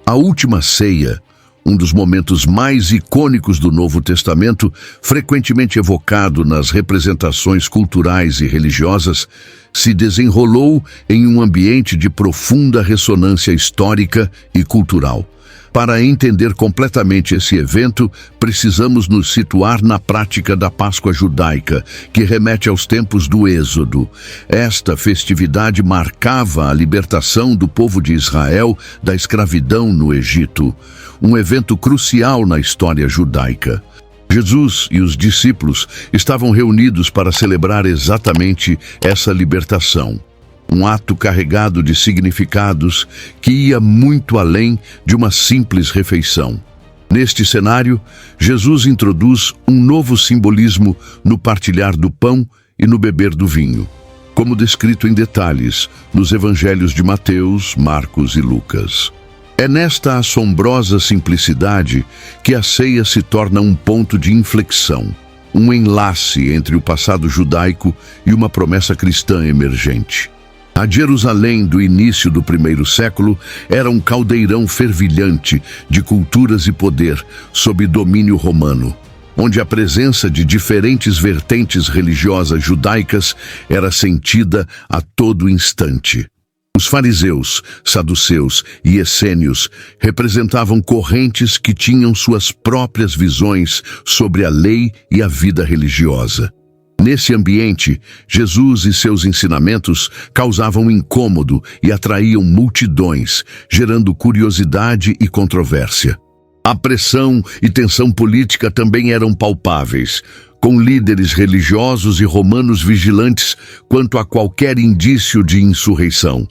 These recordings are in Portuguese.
A última ceia, um dos momentos mais icônicos do Novo Testamento, frequentemente evocado nas representações culturais e religiosas, se desenrolou em um ambiente de profunda ressonância histórica e cultural. Para entender completamente esse evento, precisamos nos situar na prática da Páscoa judaica, que remete aos tempos do Êxodo. Esta festividade marcava a libertação do povo de Israel da escravidão no Egito, um evento crucial na história judaica. Jesus e os discípulos estavam reunidos para celebrar exatamente essa libertação. Um ato carregado de significados que ia muito além de uma simples refeição. Neste cenário, Jesus introduz um novo simbolismo no partilhar do pão e no beber do vinho, como descrito em detalhes nos evangelhos de Mateus, Marcos e Lucas. É nesta assombrosa simplicidade que a ceia se torna um ponto de inflexão, um enlace entre o passado judaico e uma promessa cristã emergente. A Jerusalém do início do primeiro século era um caldeirão fervilhante de culturas e poder sob domínio romano, onde a presença de diferentes vertentes religiosas judaicas era sentida a todo instante. Os fariseus, saduceus e essênios representavam correntes que tinham suas próprias visões sobre a lei e a vida religiosa. Nesse ambiente, Jesus e seus ensinamentos causavam incômodo e atraíam multidões, gerando curiosidade e controvérsia. A pressão e tensão política também eram palpáveis, com líderes religiosos e romanos vigilantes quanto a qualquer indício de insurreição.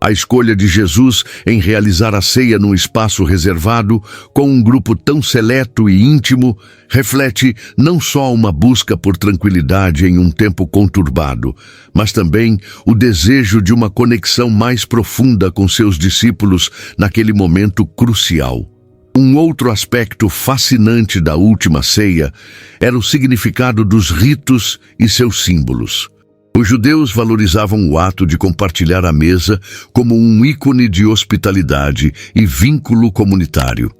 A escolha de Jesus em realizar a ceia num espaço reservado, com um grupo tão seleto e íntimo, reflete não só uma busca por tranquilidade em um tempo conturbado, mas também o desejo de uma conexão mais profunda com seus discípulos naquele momento crucial. Um outro aspecto fascinante da última ceia era o significado dos ritos e seus símbolos. Os judeus valorizavam o ato de compartilhar a mesa como um ícone de hospitalidade e vínculo comunitário.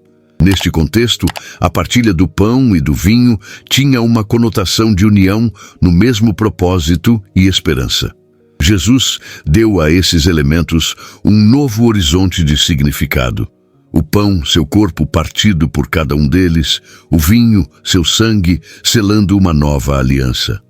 Neste contexto, a partilha do pão e do vinho tinha uma conotação de união no mesmo propósito e esperança. Jesus deu a esses elementos um novo horizonte de significado. O pão, seu corpo partido por cada um deles, o vinho, seu sangue, selando uma nova aliança.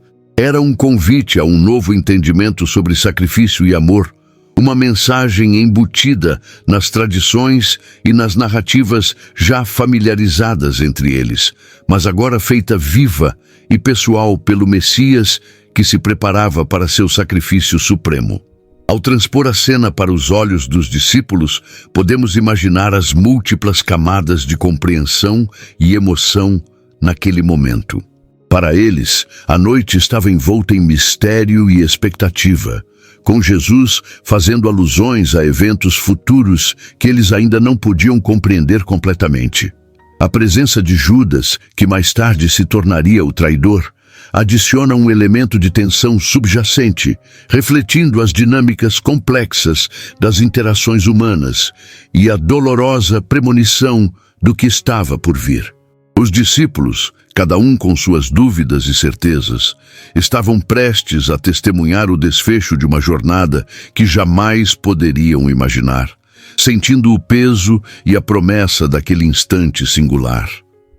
Era um convite a um novo entendimento sobre sacrifício e amor, uma mensagem embutida nas tradições e nas narrativas já familiarizadas entre eles, mas agora feita viva e pessoal pelo Messias que se preparava para seu sacrifício supremo. Ao transpor a cena para os olhos dos discípulos, podemos imaginar as múltiplas camadas de compreensão e emoção naquele momento. Para eles, a noite estava envolta em mistério e expectativa, com Jesus fazendo alusões a eventos futuros que eles ainda não podiam compreender completamente. A presença de Judas, que mais tarde se tornaria o traidor, adiciona um elemento de tensão subjacente, refletindo as dinâmicas complexas das interações humanas e a dolorosa premonição do que estava por vir. Os discípulos, cada um com suas dúvidas e certezas, estavam prestes a testemunhar o desfecho de uma jornada que jamais poderiam imaginar, sentindo o peso e a promessa daquele instante singular.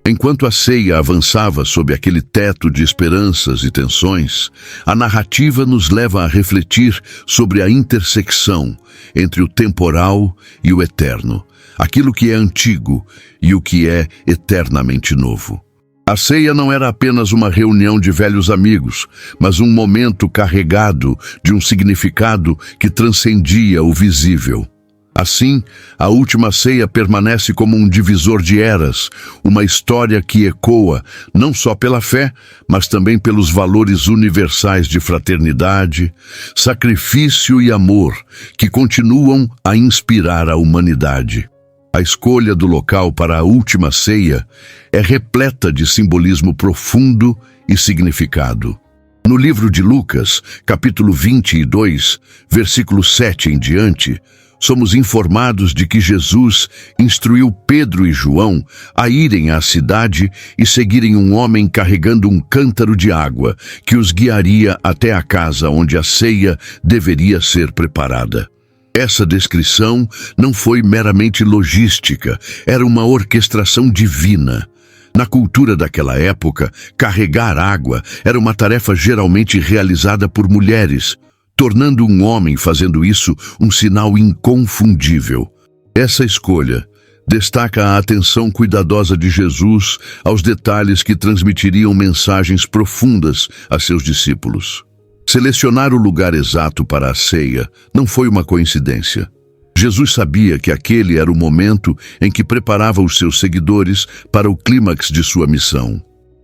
Enquanto a ceia avançava sob aquele teto de esperanças e tensões, a narrativa nos leva a refletir sobre a intersecção entre o temporal e o eterno, aquilo que é antigo e o que é eternamente novo. A ceia não era apenas uma reunião de velhos amigos, mas um momento carregado de um significado que transcendia o visível. Assim, a última ceia permanece como um divisor de eras, uma história que ecoa não só pela fé, mas também pelos valores universais de fraternidade, sacrifício e amor que continuam a inspirar a humanidade. A escolha do local para a última ceia é repleta de simbolismo profundo e significado. No livro de Lucas, capítulo 22, versículo 7 em diante, somos informados de que Jesus instruiu Pedro e João a irem à cidade e seguirem um homem carregando um cântaro de água que os guiaria até a casa onde a ceia deveria ser preparada. Essa descrição não foi meramente logística, era uma orquestração divina. Na cultura daquela época, carregar água era uma tarefa geralmente realizada por mulheres, tornando um homem fazendo isso um sinal inconfundível. Essa escolha destaca a atenção cuidadosa de Jesus aos detalhes que transmitiriam mensagens profundas a seus discípulos. Selecionar o lugar exato para a ceia não foi uma coincidência. Jesus sabia que aquele era o momento em que preparava os seus seguidores para o clímax de sua missão.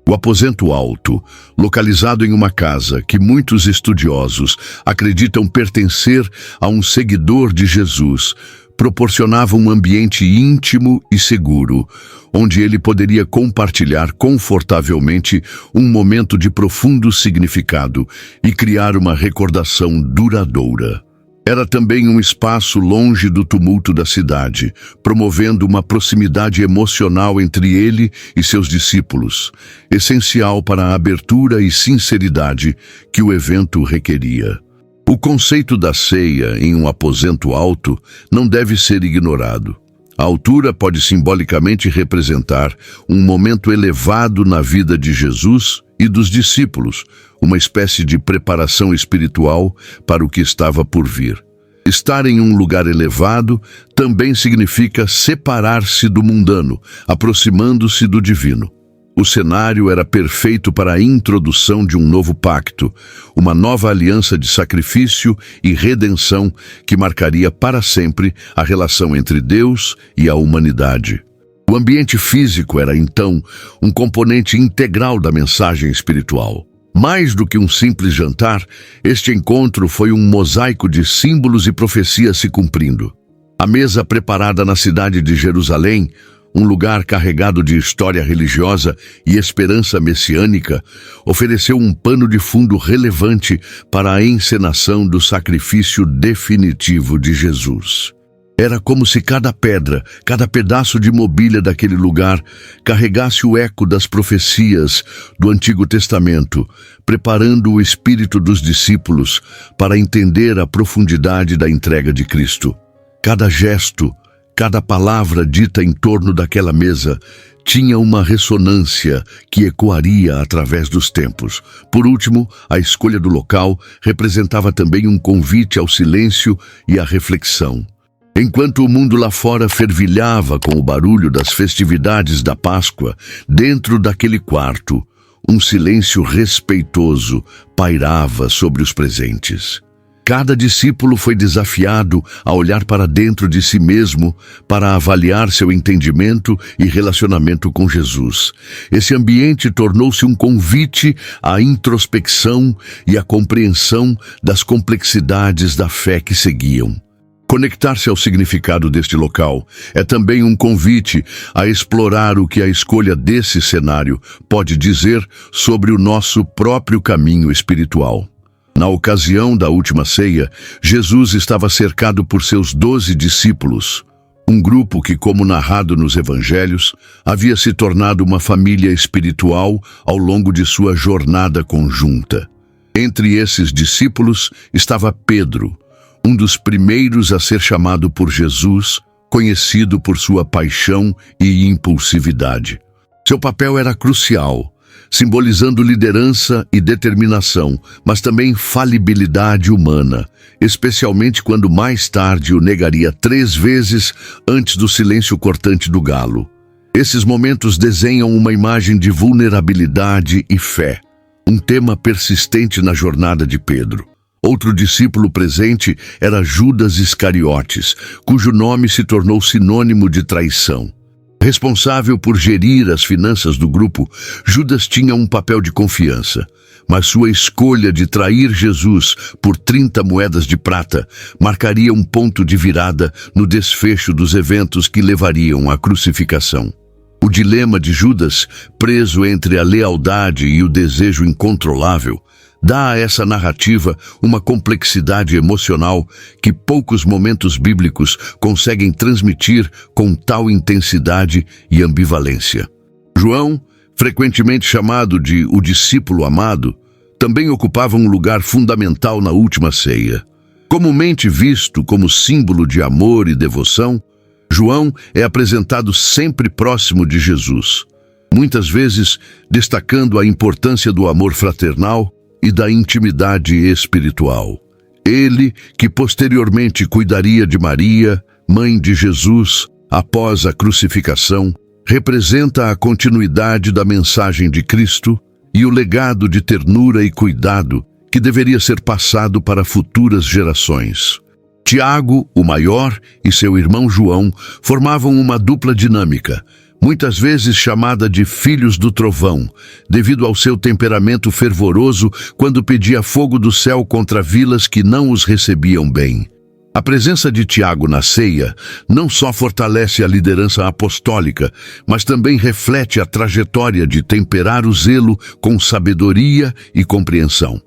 O aposento alto, localizado em uma casa que muitos estudiosos acreditam pertencer a um seguidor de Jesus, proporcionava um ambiente íntimo e seguro, onde ele poderia compartilhar confortavelmente um momento de profundo significado e criar uma recordação duradoura. Era também um espaço longe do tumulto da cidade, promovendo uma proximidade emocional entre ele e seus discípulos, essencial para a abertura e sinceridade que o evento requeria. O conceito da ceia em um aposento alto não deve ser ignorado. A altura pode simbolicamente representar um momento elevado na vida de Jesus e dos discípulos, uma espécie de preparação espiritual para o que estava por vir. Estar em um lugar elevado também significa separar-se do mundano, aproximando-se do divino. O cenário era perfeito para a introdução de um novo pacto, uma nova aliança de sacrifício e redenção que marcaria para sempre a relação entre Deus e a humanidade. O ambiente físico era, então, um componente integral da mensagem espiritual. Mais do que um simples jantar, este encontro foi um mosaico de símbolos e profecias se cumprindo. A mesa preparada na cidade de Jerusalém, um lugar carregado de história religiosa e esperança messiânica, ofereceu um pano de fundo relevante para a encenação do sacrifício definitivo de Jesus. Era como se cada pedra, cada pedaço de mobília daquele lugar carregasse o eco das profecias do Antigo Testamento, preparando o espírito dos discípulos para entender a profundidade da entrega de Cristo. Cada gesto, cada palavra dita em torno daquela mesa tinha uma ressonância que ecoaria através dos tempos. Por último, a escolha do local representava também um convite ao silêncio e à reflexão. Enquanto o mundo lá fora fervilhava com o barulho das festividades da Páscoa, dentro daquele quarto, um silêncio respeitoso pairava sobre os presentes. Cada discípulo foi desafiado a olhar para dentro de si mesmo para avaliar seu entendimento e relacionamento com Jesus. Esse ambiente tornou-se um convite à introspecção e à compreensão das complexidades da fé que seguiam. Conectar-se ao significado deste local é também um convite a explorar o que a escolha desse cenário pode dizer sobre o nosso próprio caminho espiritual. Na ocasião da última ceia, Jesus estava cercado por seus 12 discípulos, um grupo que, como narrado nos evangelhos, havia se tornado uma família espiritual ao longo de sua jornada conjunta. Entre esses discípulos estava Pedro, um dos primeiros a ser chamado por Jesus, conhecido por sua paixão e impulsividade. Seu papel era crucial, simbolizando liderança e determinação, mas também falibilidade humana, especialmente quando mais tarde o negaria 3 vezes antes do silêncio cortante do galo. Esses momentos desenham uma imagem de vulnerabilidade e fé, um tema persistente na jornada de Pedro. Outro discípulo presente era Judas Iscariotes, cujo nome se tornou sinônimo de traição. Responsável por gerir as finanças do grupo, Judas tinha um papel de confiança, mas sua escolha de trair Jesus por 30 moedas de prata marcaria um ponto de virada no desfecho dos eventos que levariam à crucificação. O dilema de Judas, preso entre a lealdade e o desejo incontrolável, dá a essa narrativa uma complexidade emocional que poucos momentos bíblicos conseguem transmitir com tal intensidade e ambivalência. João, frequentemente chamado de o discípulo amado, também ocupava um lugar fundamental na última ceia. Comumente visto como símbolo de amor e devoção, João é apresentado sempre próximo de Jesus, muitas vezes destacando a importância do amor fraternal e da intimidade espiritual. Ele, que posteriormente cuidaria de Maria, mãe de Jesus, após a crucificação, representa a continuidade da mensagem de Cristo e o legado de ternura e cuidado que deveria ser passado para futuras gerações. Tiago, o maior, e seu irmão João formavam uma dupla dinâmica, muitas vezes chamada de filhos do trovão, devido ao seu temperamento fervoroso quando pedia fogo do céu contra vilas que não os recebiam bem. A presença de Tiago na ceia não só fortalece a liderança apostólica, mas também reflete a trajetória de temperar o zelo com sabedoria e compreensão.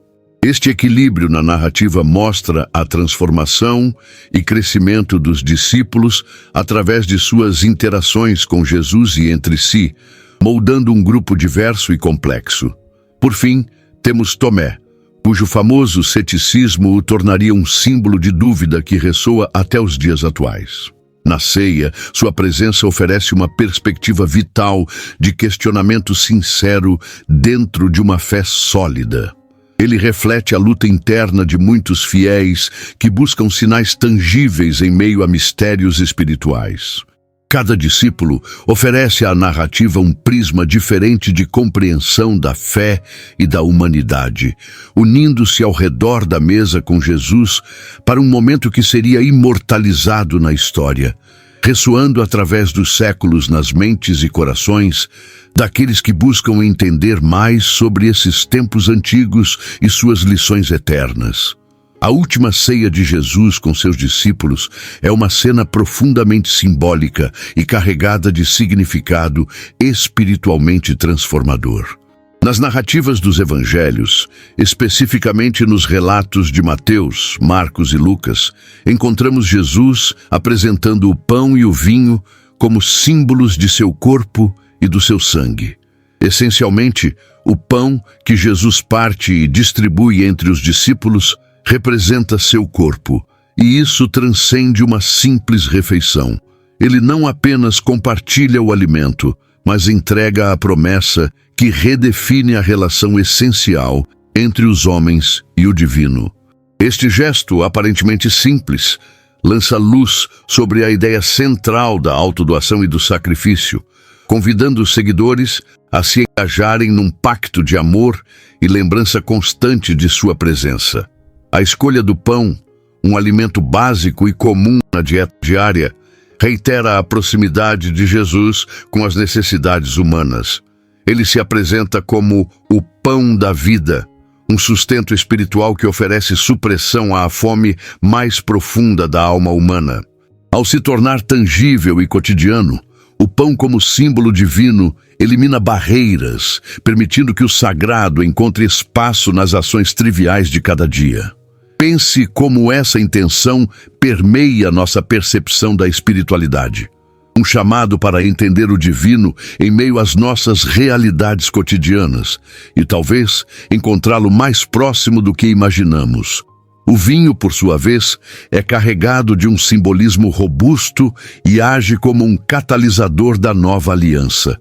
Este equilíbrio na narrativa mostra a transformação e crescimento dos discípulos através de suas interações com Jesus e entre si, moldando um grupo diverso e complexo. Por fim, temos Tomé, cujo famoso ceticismo o tornaria um símbolo de dúvida que ressoa até os dias atuais. Na ceia, sua presença oferece uma perspectiva vital de questionamento sincero dentro de uma fé sólida. Ele reflete a luta interna de muitos fiéis que buscam sinais tangíveis em meio a mistérios espirituais. Cada discípulo oferece à narrativa um prisma diferente de compreensão da fé e da humanidade, unindo-se ao redor da mesa com Jesus para um momento que seria imortalizado na história, ressoando através dos séculos nas mentes e corações daqueles que buscam entender mais sobre esses tempos antigos e suas lições eternas. A última ceia de Jesus com seus discípulos é uma cena profundamente simbólica e carregada de significado espiritualmente transformador. Nas narrativas dos evangelhos, especificamente nos relatos de Mateus, Marcos e Lucas, encontramos Jesus apresentando o pão e o vinho como símbolos de seu corpo e do seu sangue. Essencialmente, o pão que Jesus parte e distribui entre os discípulos representa seu corpo, e isso transcende uma simples refeição. Ele não apenas compartilha o alimento, mas entrega a promessa que redefine a relação essencial entre os homens e o divino. Este gesto, aparentemente simples, lança luz sobre a ideia central da autodoação e do sacrifício, convidando os seguidores a se engajarem num pacto de amor e lembrança constante de sua presença. A escolha do pão, um alimento básico e comum na dieta diária, reitera a proximidade de Jesus com as necessidades humanas. Ele se apresenta como o pão da vida, um sustento espiritual que oferece supressão à fome mais profunda da alma humana. Ao se tornar tangível e cotidiano, o pão como símbolo divino elimina barreiras, permitindo que o sagrado encontre espaço nas ações triviais de cada dia. Pense como essa intenção permeia nossa percepção da espiritualidade. Um chamado para entender o divino em meio às nossas realidades cotidianas e talvez encontrá-lo mais próximo do que imaginamos. O vinho, por sua vez, é carregado de um simbolismo robusto e age como um catalisador da nova aliança.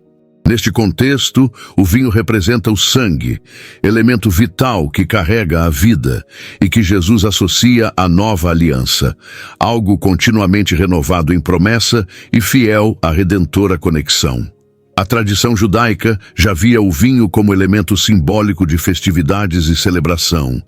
Neste contexto, o vinho representa o sangue, elemento vital que carrega a vida e que Jesus associa à nova aliança, algo continuamente renovado em promessa e fiel à redentora conexão. A tradição judaica já via o vinho como elemento simbólico de festividades e celebração,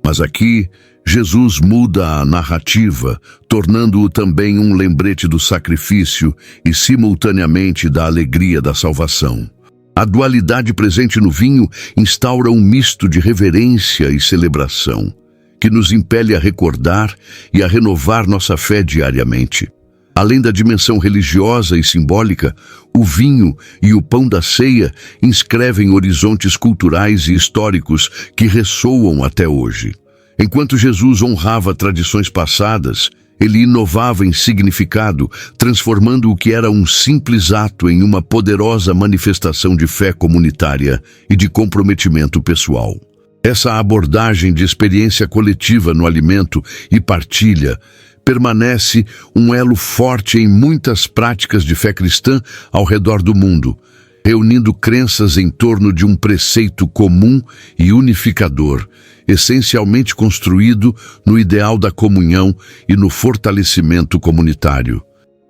mas aqui Jesus muda a narrativa, tornando-o também um lembrete do sacrifício e, simultaneamente, da alegria da salvação. A dualidade presente no vinho instaura um misto de reverência e celebração, que nos impele a recordar e a renovar nossa fé diariamente. Além da dimensão religiosa e simbólica, o vinho e o pão da ceia inscrevem horizontes culturais e históricos que ressoam até hoje. Enquanto Jesus honrava tradições passadas, ele inovava em significado, transformando o que era um simples ato em uma poderosa manifestação de fé comunitária e de comprometimento pessoal. Essa abordagem de experiência coletiva no alimento e partilha permanece um elo forte em muitas práticas de fé cristã ao redor do mundo, reunindo crenças em torno de um preceito comum e unificador, essencialmente construído no ideal da comunhão e no fortalecimento comunitário.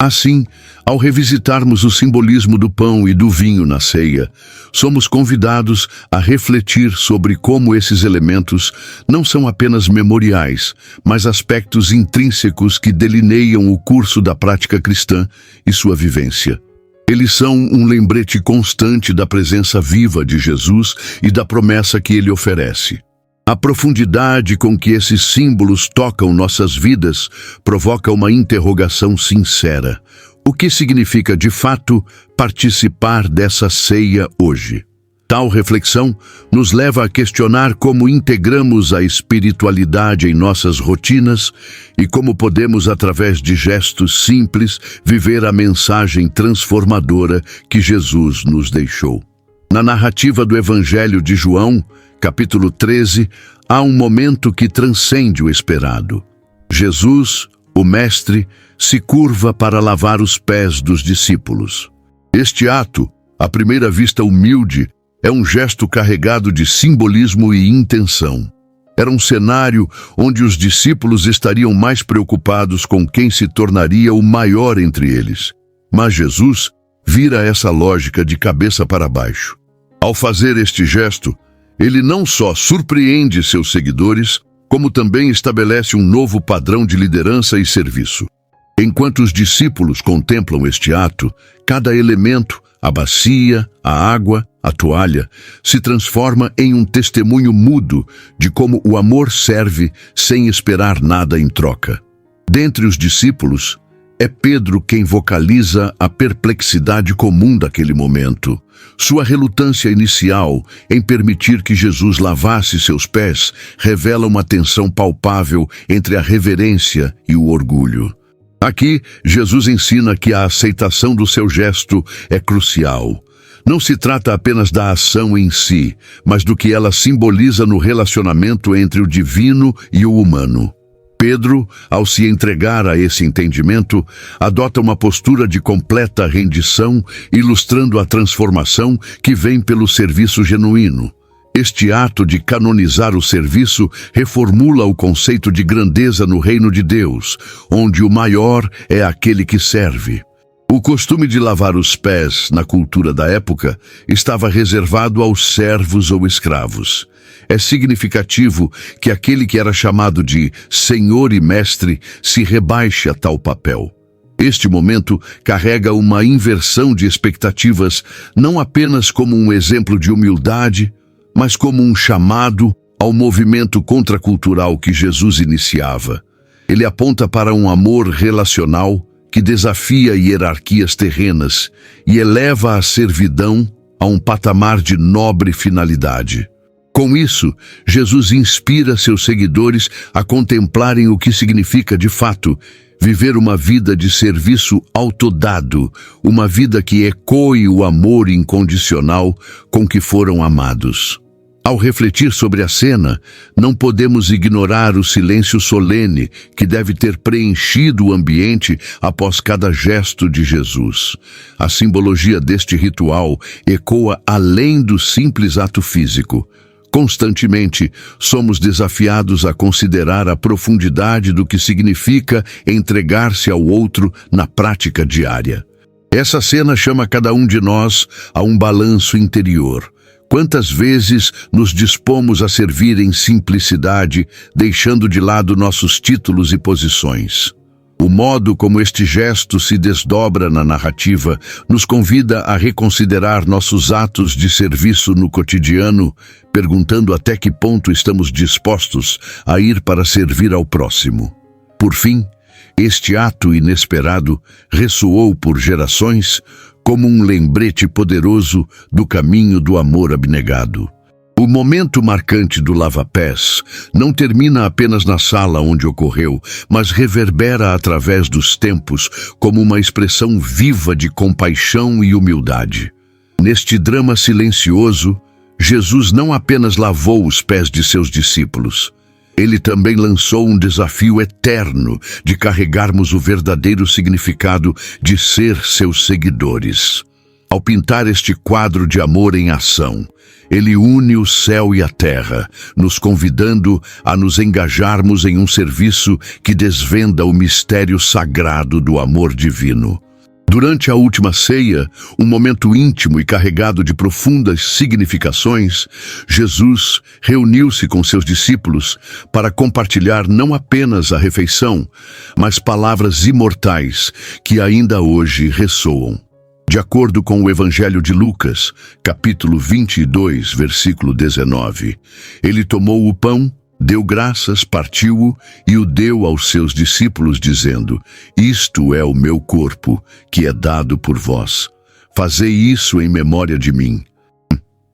Assim, ao revisitarmos o simbolismo do pão e do vinho na ceia, somos convidados a refletir sobre como esses elementos não são apenas memoriais, mas aspectos intrínsecos que delineiam o curso da prática cristã e sua vivência. Eles são um lembrete constante da presença viva de Jesus e da promessa que ele oferece. A profundidade com que esses símbolos tocam nossas vidas provoca uma interrogação sincera. O que significa, de fato, participar dessa ceia hoje? Tal reflexão nos leva a questionar como integramos a espiritualidade em nossas rotinas e como podemos, através de gestos simples, viver a mensagem transformadora que Jesus nos deixou. Na narrativa do Evangelho de João, capítulo 13, há um momento que transcende o esperado. Jesus, o Mestre, se curva para lavar os pés dos discípulos. Este ato, à primeira vista humilde, é um gesto carregado de simbolismo e intenção. Era um cenário onde os discípulos estariam mais preocupados com quem se tornaria o maior entre eles. Mas Jesus vira essa lógica de cabeça para baixo. Ao fazer este gesto, ele não só surpreende seus seguidores, como também estabelece um novo padrão de liderança e serviço. Enquanto os discípulos contemplam este ato, cada elemento, a bacia, a água, a toalha, se transforma em um testemunho mudo de como o amor serve sem esperar nada em troca. Dentre os discípulos, é Pedro quem vocaliza a perplexidade comum daquele momento. Sua relutância inicial em permitir que Jesus lavasse seus pés revela uma tensão palpável entre a reverência e o orgulho. Aqui, Jesus ensina que a aceitação do seu gesto é crucial. Não se trata apenas da ação em si, mas do que ela simboliza no relacionamento entre o divino e o humano. Pedro, ao se entregar a esse entendimento, adota uma postura de completa rendição, ilustrando a transformação que vem pelo serviço genuíno. Este ato de canonizar o serviço reformula o conceito de grandeza no reino de Deus, onde o maior é aquele que serve. O costume de lavar os pés na cultura da época estava reservado aos servos ou escravos. É significativo que aquele que era chamado de Senhor e Mestre se rebaixe a tal papel. Este momento carrega uma inversão de expectativas, não apenas como um exemplo de humildade, mas como um chamado ao movimento contracultural que Jesus iniciava. Ele aponta para um amor relacional que desafia hierarquias terrenas e eleva a servidão a um patamar de nobre finalidade. Com isso, Jesus inspira seus seguidores a contemplarem o que significa, de fato, viver uma vida de serviço autodado, uma vida que ecoe o amor incondicional com que foram amados. Ao refletir sobre a cena, não podemos ignorar o silêncio solene que deve ter preenchido o ambiente após cada gesto de Jesus. A simbologia deste ritual ecoa além do simples ato físico. Constantemente, somos desafiados a considerar a profundidade do que significa entregar-se ao outro na prática diária. Essa cena chama cada um de nós a um balanço interior. Quantas vezes nos dispomos a servir em simplicidade, deixando de lado nossos títulos e posições? O modo como este gesto se desdobra na narrativa nos convida a reconsiderar nossos atos de serviço no cotidiano, perguntando até que ponto estamos dispostos a ir para servir ao próximo. Por fim, Este ato inesperado ressoou por gerações como um lembrete poderoso do caminho do amor abnegado. O momento marcante do lava-pés não termina apenas na sala onde ocorreu, mas reverbera através dos tempos como uma expressão viva de compaixão e humildade. Neste drama silencioso, Jesus não apenas lavou os pés de seus discípulos, ele também lançou um desafio eterno de carregarmos o verdadeiro significado de ser seus seguidores. Ao pintar este quadro de amor em ação, ele une o céu e a terra, nos convidando a nos engajarmos em um serviço que desvenda o mistério sagrado do amor divino. Durante a última ceia, um momento íntimo e carregado de profundas significações, Jesus reuniu-se com seus discípulos para compartilhar não apenas a refeição, mas palavras imortais que ainda hoje ressoam. De acordo com o Evangelho de Lucas, capítulo 22, versículo 19, ele tomou o pão, deu graças, partiu-o e o deu aos seus discípulos, dizendo: Isto é o meu corpo, que é dado por vós. Fazei isso em memória de mim.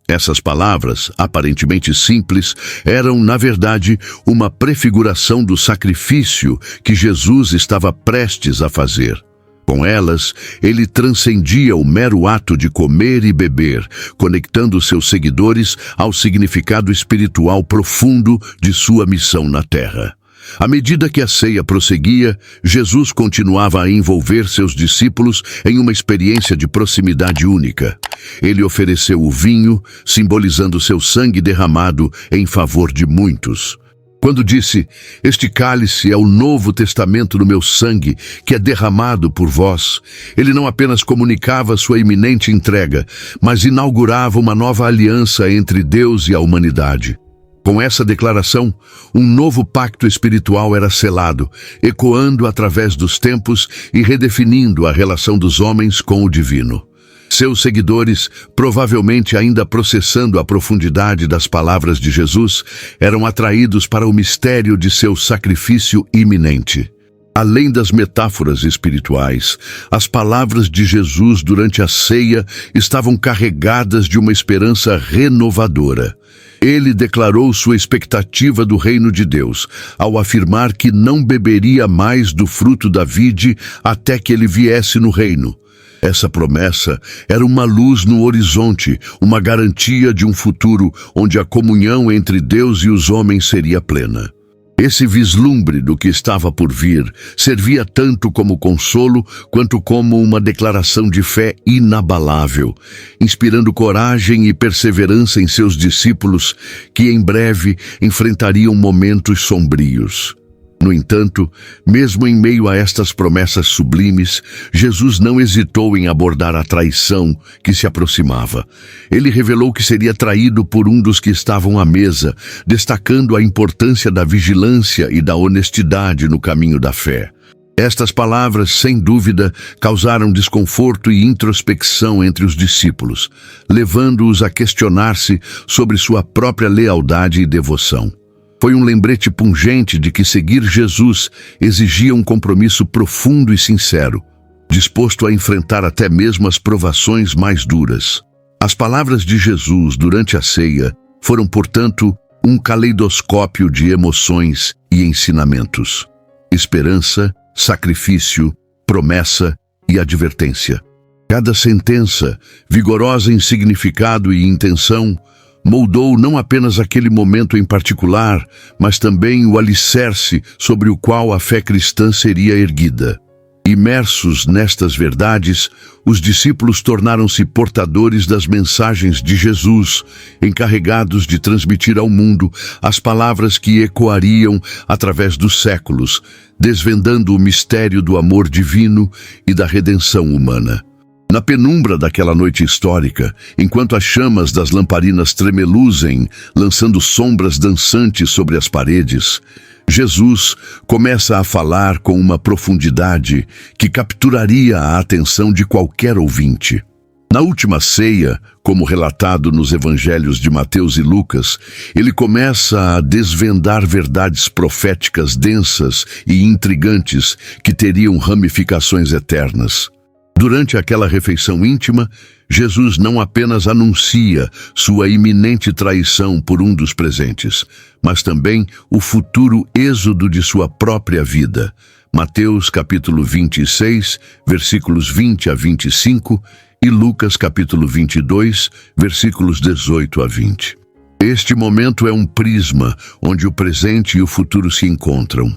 Essas palavras, aparentemente simples, eram, na verdade, uma prefiguração do sacrifício que Jesus estava prestes a fazer. Com elas, ele transcendia o mero ato de comer e beber, conectando seus seguidores ao significado espiritual profundo de sua missão na terra. À medida que a ceia prosseguia, Jesus continuava a envolver seus discípulos em uma experiência de proximidade única. Ele ofereceu o vinho, simbolizando seu sangue derramado em favor de muitos. Quando disse: Este cálice é o novo testamento no meu sangue, que é derramado por vós, ele não apenas comunicava sua iminente entrega, mas inaugurava uma nova aliança entre Deus e a humanidade. Com essa declaração, um novo pacto espiritual era selado, ecoando através dos tempos e redefinindo a relação dos homens com o divino. Seus seguidores, provavelmente ainda processando a profundidade das palavras de Jesus, eram atraídos para o mistério de seu sacrifício iminente. Além das metáforas espirituais, as palavras de Jesus durante a ceia estavam carregadas de uma esperança renovadora. Ele declarou sua expectativa do reino de Deus, ao afirmar que não beberia mais do fruto da vide até que ele viesse no reino. Essa promessa era uma luz no horizonte, uma garantia de um futuro onde a comunhão entre Deus e os homens seria plena. Esse vislumbre do que estava por vir servia tanto como consolo quanto como uma declaração de fé inabalável, inspirando coragem e perseverança em seus discípulos que em breve enfrentariam momentos sombrios. No entanto, mesmo em meio a estas promessas sublimes, Jesus não hesitou em abordar a traição que se aproximava. Ele revelou que seria traído por um dos que estavam à mesa, destacando a importância da vigilância e da honestidade no caminho da fé. Estas palavras, sem dúvida, causaram desconforto e introspecção entre os discípulos, levando-os a questionar-se sobre sua própria lealdade e devoção. Foi um lembrete pungente de que seguir Jesus exigia um compromisso profundo e sincero, disposto a enfrentar até mesmo as provações mais duras. As palavras de Jesus durante a ceia foram, portanto, um caleidoscópio de emoções e ensinamentos. Esperança, sacrifício, promessa e advertência. Cada sentença, vigorosa em significado e intenção, moldou não apenas aquele momento em particular, mas também o alicerce sobre o qual a fé cristã seria erguida. Imersos nestas verdades, os discípulos tornaram-se portadores das mensagens de Jesus, encarregados de transmitir ao mundo as palavras que ecoariam através dos séculos, desvendando o mistério do amor divino e da redenção humana. Na penumbra daquela noite histórica, enquanto as chamas das lamparinas tremeluzem, lançando sombras dançantes sobre as paredes, Jesus começa a falar com uma profundidade que capturaria a atenção de qualquer ouvinte. Na última ceia, como relatado nos evangelhos de Mateus e Lucas, ele começa a desvendar verdades proféticas densas e intrigantes que teriam ramificações eternas. Durante aquela refeição íntima, Jesus não apenas anuncia sua iminente traição por um dos presentes, mas também o futuro êxodo de sua própria vida. Mateus capítulo 26, versículos 20 a 25 e Lucas capítulo 22, versículos 18 a 20. Este momento é um prisma onde o presente e o futuro se encontram,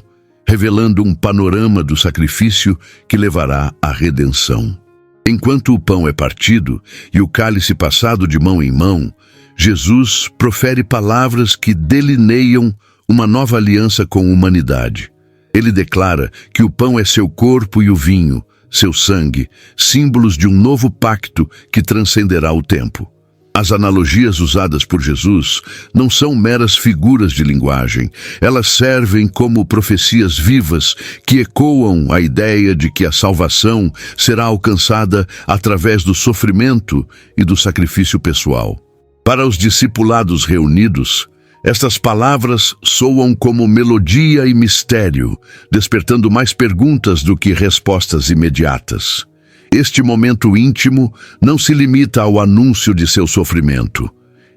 revelando um panorama do sacrifício que levará à redenção. Enquanto o pão é partido e o cálice passado de mão em mão, Jesus profere palavras que delineiam uma nova aliança com a humanidade. Ele declara que o pão é seu corpo e o vinho, seu sangue, símbolos de um novo pacto que transcenderá o tempo. As analogias usadas por Jesus não são meras figuras de linguagem. Elas servem como profecias vivas que ecoam a ideia de que a salvação será alcançada através do sofrimento e do sacrifício pessoal. Para os discipulados reunidos, estas palavras soam como melodia e mistério, despertando mais perguntas do que respostas imediatas. Este momento íntimo não se limita ao anúncio de seu sofrimento.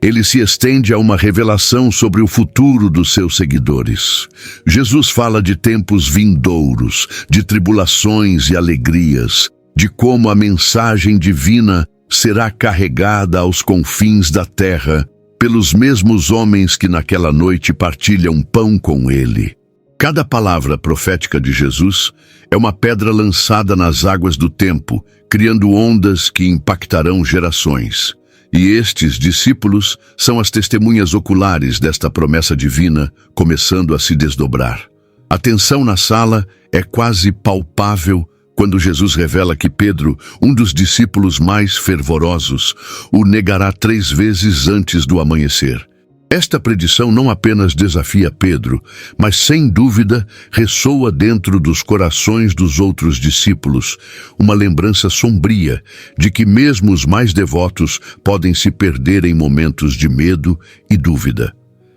Ele se estende a uma revelação sobre o futuro dos seus seguidores. Jesus fala de tempos vindouros, de tribulações e alegrias, de como a mensagem divina será carregada aos confins da terra pelos mesmos homens que naquela noite partilham pão com ele. Cada palavra profética de Jesus é uma pedra lançada nas águas do tempo, criando ondas que impactarão gerações. E estes discípulos são as testemunhas oculares desta promessa divina, começando a se desdobrar. A tensão na sala é quase palpável quando Jesus revela que Pedro, um dos discípulos mais fervorosos, o negará 3 vezes antes do amanhecer. Esta predição não apenas desafia Pedro, mas sem dúvida ressoa dentro dos corações dos outros discípulos, uma lembrança sombria de que mesmo os mais devotos podem se perder em momentos de medo e dúvida.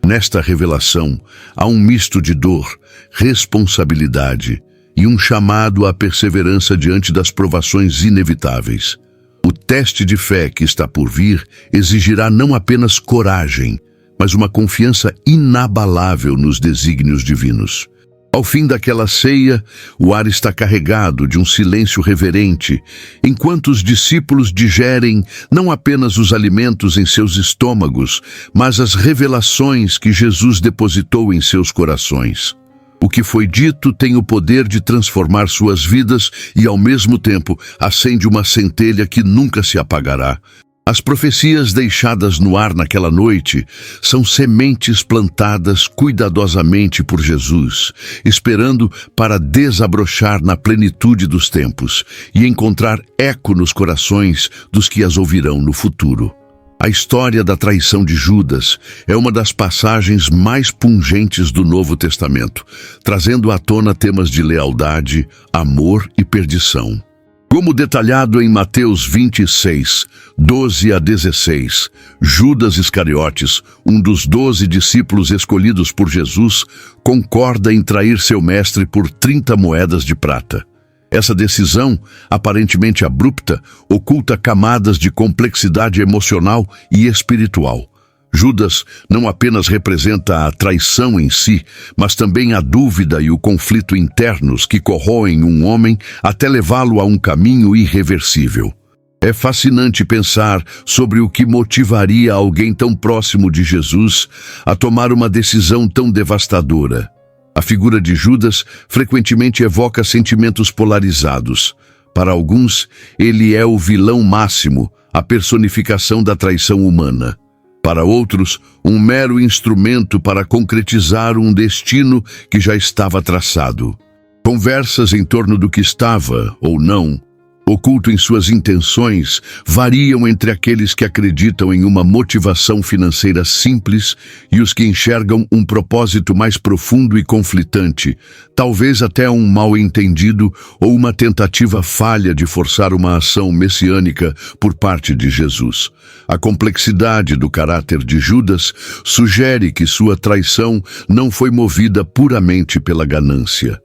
Nesta revelação, há um misto de dor, responsabilidade e um chamado à perseverança diante das provações inevitáveis. O teste de fé que está por vir exigirá não apenas coragem, mas uma confiança inabalável nos desígnios divinos. Ao fim daquela ceia, o ar está carregado de um silêncio reverente, enquanto os discípulos digerem não apenas os alimentos em seus estômagos, mas as revelações que Jesus depositou em seus corações. O que foi dito tem o poder de transformar suas vidas e, ao mesmo tempo, acende uma centelha que nunca se apagará. As profecias deixadas no ar naquela noite são sementes plantadas cuidadosamente por Jesus, esperando para desabrochar na plenitude dos tempos e encontrar eco nos corações dos que as ouvirão no futuro. A história da traição de Judas é uma das passagens mais pungentes do Novo Testamento, trazendo à tona temas de lealdade, amor e perdição. Como detalhado em Mateus 26, 12 a 16, Judas Iscariotes, um dos 12 discípulos escolhidos por Jesus, concorda em trair seu mestre por 30 moedas de prata. Essa decisão, aparentemente abrupta, oculta camadas de complexidade emocional e espiritual. Judas não apenas representa a traição em si, mas também a dúvida e o conflito internos que corroem um homem até levá-lo a um caminho irreversível. É fascinante pensar sobre o que motivaria alguém tão próximo de Jesus a tomar uma decisão tão devastadora. A figura de Judas frequentemente evoca sentimentos polarizados. Para alguns, ele é o vilão máximo, a personificação da traição humana. Para outros, um mero instrumento para concretizar um destino que já estava traçado. Conversas em torno do que estava, ou não, oculto em suas intenções, variam entre aqueles que acreditam em uma motivação financeira simples e os que enxergam um propósito mais profundo e conflitante, talvez até um mal-entendido ou uma tentativa falha de forçar uma ação messiânica por parte de Jesus. A complexidade do caráter de Judas sugere que sua traição não foi movida puramente pela ganância.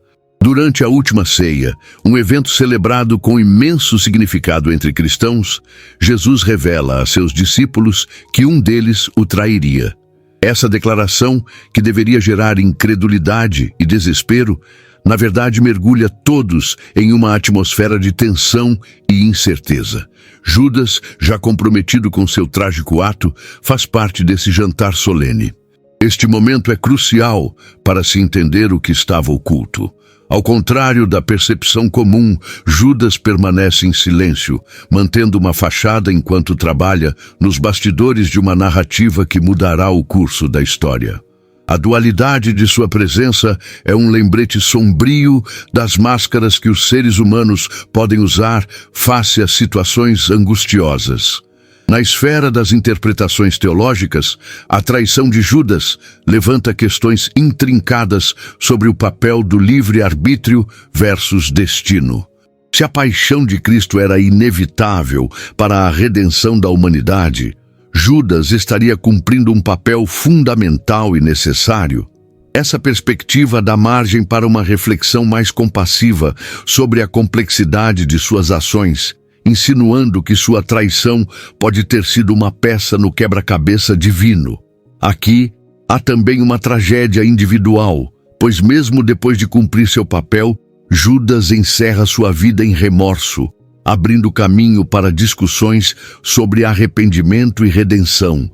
Durante a última ceia, um evento celebrado com imenso significado entre cristãos, Jesus revela a seus discípulos que um deles o trairia. Essa declaração, que deveria gerar incredulidade e desespero, na verdade mergulha todos em uma atmosfera de tensão e incerteza. Judas, já comprometido com seu trágico ato, faz parte desse jantar solene. Este momento é crucial para se entender o que estava oculto. Ao contrário da percepção comum, Judas permanece em silêncio, mantendo uma fachada enquanto trabalha nos bastidores de uma narrativa que mudará o curso da história. A dualidade de sua presença é um lembrete sombrio das máscaras que os seres humanos podem usar face a situações angustiosas. Na esfera das interpretações teológicas, a traição de Judas levanta questões intrincadas sobre o papel do livre-arbítrio versus destino. Se a paixão de Cristo era inevitável para a redenção da humanidade, Judas estaria cumprindo um papel fundamental e necessário. Essa perspectiva dá margem para uma reflexão mais compassiva sobre a complexidade de suas ações, insinuando que sua traição pode ter sido uma peça no quebra-cabeça divino. Aqui, há também uma tragédia individual, pois mesmo depois de cumprir seu papel, Judas encerra sua vida em remorso, abrindo caminho para discussões sobre arrependimento e redenção.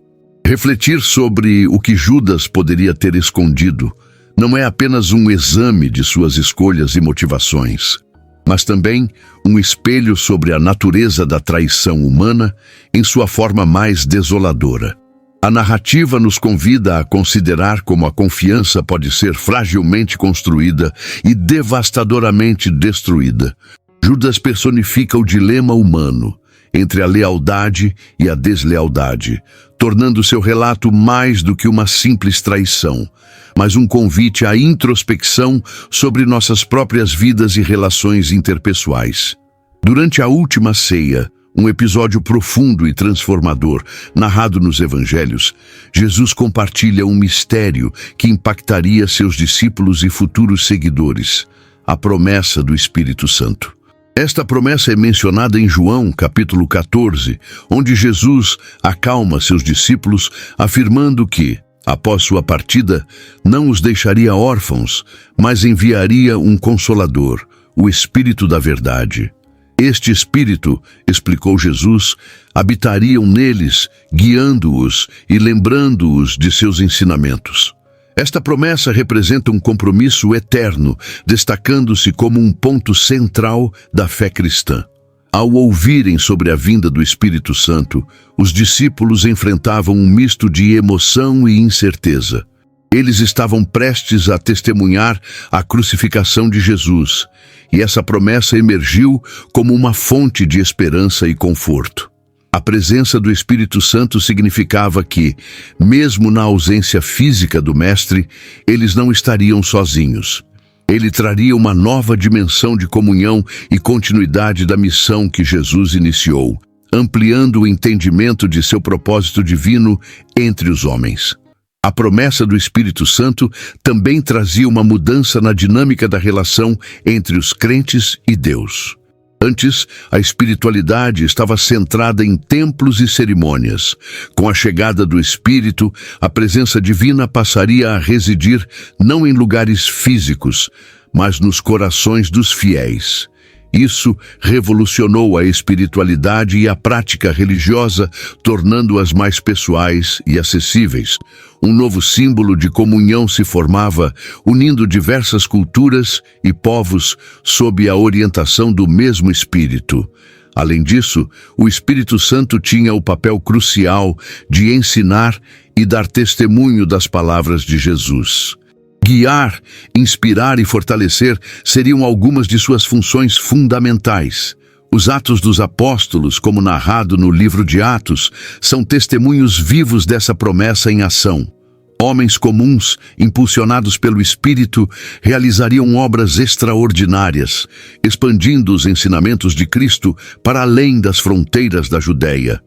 Refletir sobre o que Judas poderia ter escondido não é apenas um exame de suas escolhas e motivações, mas também um espelho sobre a natureza da traição humana em sua forma mais desoladora. A narrativa nos convida a considerar como a confiança pode ser fragilmente construída e devastadoramente destruída. Judas personifica o dilema humano entre a lealdade e a deslealdade, tornando seu relato mais do que uma simples traição, mas um convite à introspecção sobre nossas próprias vidas e relações interpessoais. Durante a última ceia, um episódio profundo e transformador, narrado nos Evangelhos, Jesus compartilha um mistério que impactaria seus discípulos e futuros seguidores: a promessa do Espírito Santo. Esta promessa é mencionada em João, capítulo 14, onde Jesus acalma seus discípulos, afirmando que, após sua partida, não os deixaria órfãos, mas enviaria um Consolador, o Espírito da Verdade. Este Espírito, explicou Jesus, habitariam neles, guiando-os e lembrando-os de seus ensinamentos. Esta promessa representa um compromisso eterno, destacando-se como um ponto central da fé cristã. Ao ouvirem sobre a vinda do Espírito Santo, os discípulos enfrentavam um misto de emoção e incerteza. Eles estavam prestes a testemunhar a crucificação de Jesus, e essa promessa emergiu como uma fonte de esperança e conforto. A presença do Espírito Santo significava que, mesmo na ausência física do Mestre, eles não estariam sozinhos. Ele traria uma nova dimensão de comunhão e continuidade da missão que Jesus iniciou, ampliando o entendimento de seu propósito divino entre os homens. A promessa do Espírito Santo também trazia uma mudança na dinâmica da relação entre os crentes e Deus. Antes, a espiritualidade estava centrada em templos e cerimônias. Com a chegada do Espírito, a presença divina passaria a residir não em lugares físicos, mas nos corações dos fiéis. Isso revolucionou a espiritualidade e a prática religiosa, tornando-as mais pessoais e acessíveis. Um novo símbolo de comunhão se formava, unindo diversas culturas e povos sob a orientação do mesmo Espírito. Além disso, o Espírito Santo tinha o papel crucial de ensinar e dar testemunho das palavras de Jesus. Guiar, inspirar e fortalecer seriam algumas de suas funções fundamentais. Os Atos dos Apóstolos, como narrado no livro de Atos, são testemunhos vivos dessa promessa em ação. Homens comuns, impulsionados pelo Espírito, realizariam obras extraordinárias, expandindo os ensinamentos de Cristo para além das fronteiras da Judéia.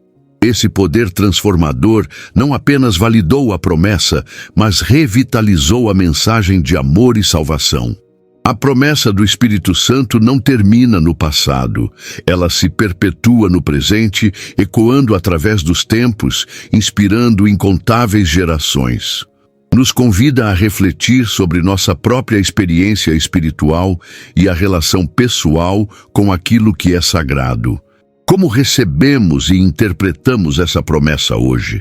Esse poder transformador não apenas validou a promessa, mas revitalizou a mensagem de amor e salvação. A promessa do Espírito Santo não termina no passado. Ela se perpetua no presente, ecoando através dos tempos, inspirando incontáveis gerações. Nos convida a refletir sobre nossa própria experiência espiritual e a relação pessoal com aquilo que é sagrado. Como recebemos e interpretamos essa promessa hoje?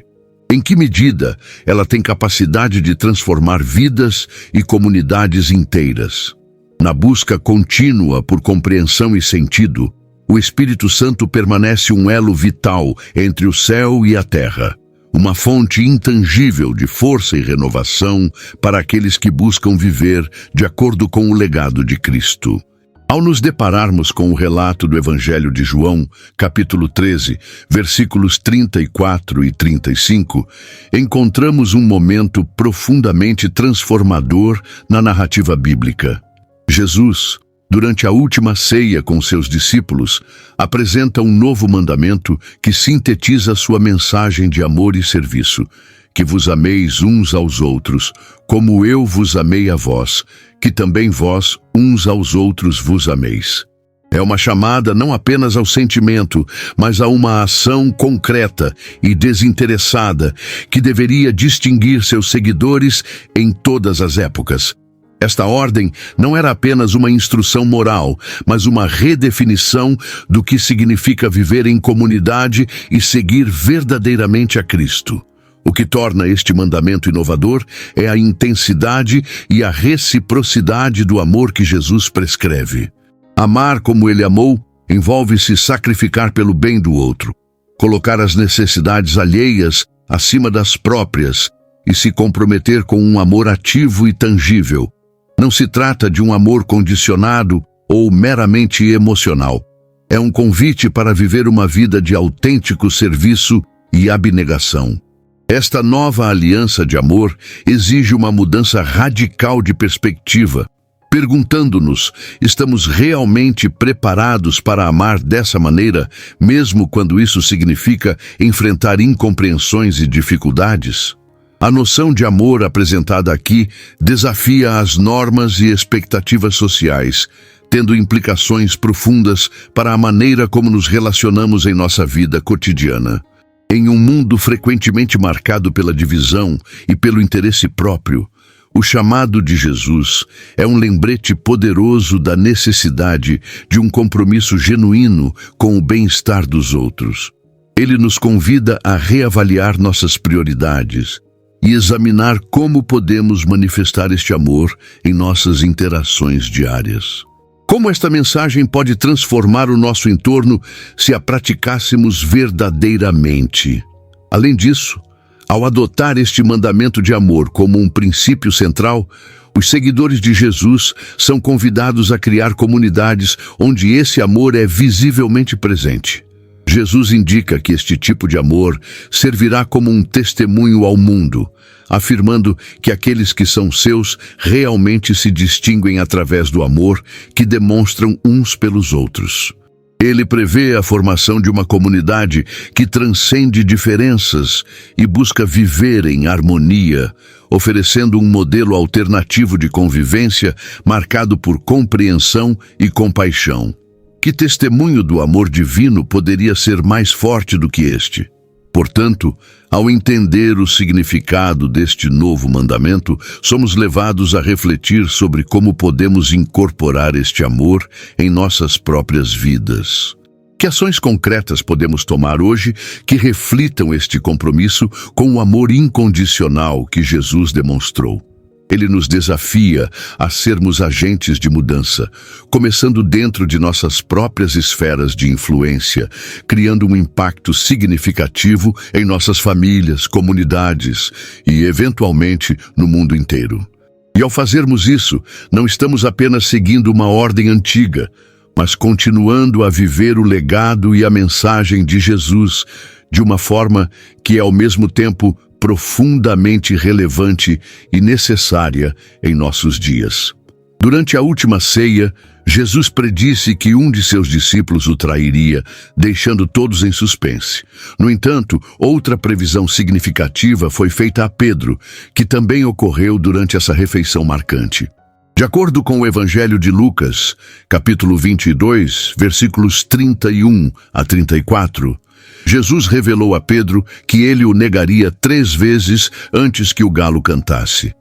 Em que medida ela tem capacidade de transformar vidas e comunidades inteiras? Na busca contínua por compreensão e sentido, o Espírito Santo permanece um elo vital entre o céu e a terra, uma fonte intangível de força e renovação para aqueles que buscam viver de acordo com o legado de Cristo. Ao nos depararmos com o relato do Evangelho de João, capítulo 13, versículos 34 e 35, encontramos um momento profundamente transformador na narrativa bíblica. Jesus, durante a última ceia com seus discípulos, apresenta um novo mandamento que sintetiza sua mensagem de amor e serviço: que vos ameis uns aos outros, como eu vos amei a vós, que também vós uns aos outros vos ameis. É uma chamada não apenas ao sentimento, mas a uma ação concreta e desinteressada que deveria distinguir seus seguidores em todas as épocas. Esta ordem não era apenas uma instrução moral, mas uma redefinição do que significa viver em comunidade e seguir verdadeiramente a Cristo. O que torna este mandamento inovador é a intensidade e a reciprocidade do amor que Jesus prescreve. Amar como Ele amou envolve se sacrificar pelo bem do outro, colocar as necessidades alheias acima das próprias e se comprometer com um amor ativo e tangível. Não se trata de um amor condicionado ou meramente emocional. É um convite para viver uma vida de autêntico serviço e abnegação. Esta nova aliança de amor exige uma mudança radical de perspectiva, perguntando-nos: estamos realmente preparados para amar dessa maneira, mesmo quando isso significa enfrentar incompreensões e dificuldades? A noção de amor apresentada aqui desafia as normas e expectativas sociais, tendo implicações profundas para a maneira como nos relacionamos em nossa vida cotidiana. Em um mundo frequentemente marcado pela divisão e pelo interesse próprio, o chamado de Jesus é um lembrete poderoso da necessidade de um compromisso genuíno com o bem-estar dos outros. Ele nos convida a reavaliar nossas prioridades e examinar como podemos manifestar este amor em nossas interações diárias. Como esta mensagem pode transformar o nosso entorno se a praticássemos verdadeiramente? Além disso, ao adotar este mandamento de amor como um princípio central, os seguidores de Jesus são convidados a criar comunidades onde esse amor é visivelmente presente. Jesus indica que este tipo de amor servirá como um testemunho ao mundo, afirmando que aqueles que são seus realmente se distinguem através do amor que demonstram uns pelos outros. Ele prevê a formação de uma comunidade que transcende diferenças e busca viver em harmonia, oferecendo um modelo alternativo de convivência marcado por compreensão e compaixão. Que testemunho do amor divino poderia ser mais forte do que este? Portanto, ao entender o significado deste novo mandamento, somos levados a refletir sobre como podemos incorporar este amor em nossas próprias vidas. Que ações concretas podemos tomar hoje que reflitam este compromisso com o amor incondicional que Jesus demonstrou? Ele nos desafia a sermos agentes de mudança, começando dentro de nossas próprias esferas de influência, criando um impacto significativo em nossas famílias, comunidades e, eventualmente, no mundo inteiro. E ao fazermos isso, não estamos apenas seguindo uma ordem antiga, mas continuando a viver o legado e a mensagem de Jesus de uma forma que é ao mesmo tempo profundamente relevante e necessária em nossos dias. Durante a última ceia, Jesus predisse que um de seus discípulos o trairia, deixando todos em suspense. No entanto, outra previsão significativa foi feita a Pedro, que também ocorreu durante essa refeição marcante. De acordo com o Evangelho de Lucas, capítulo 22, versículos 31 a 34, Jesus revelou a Pedro que ele o negaria 3 vezes antes que o galo cantasse.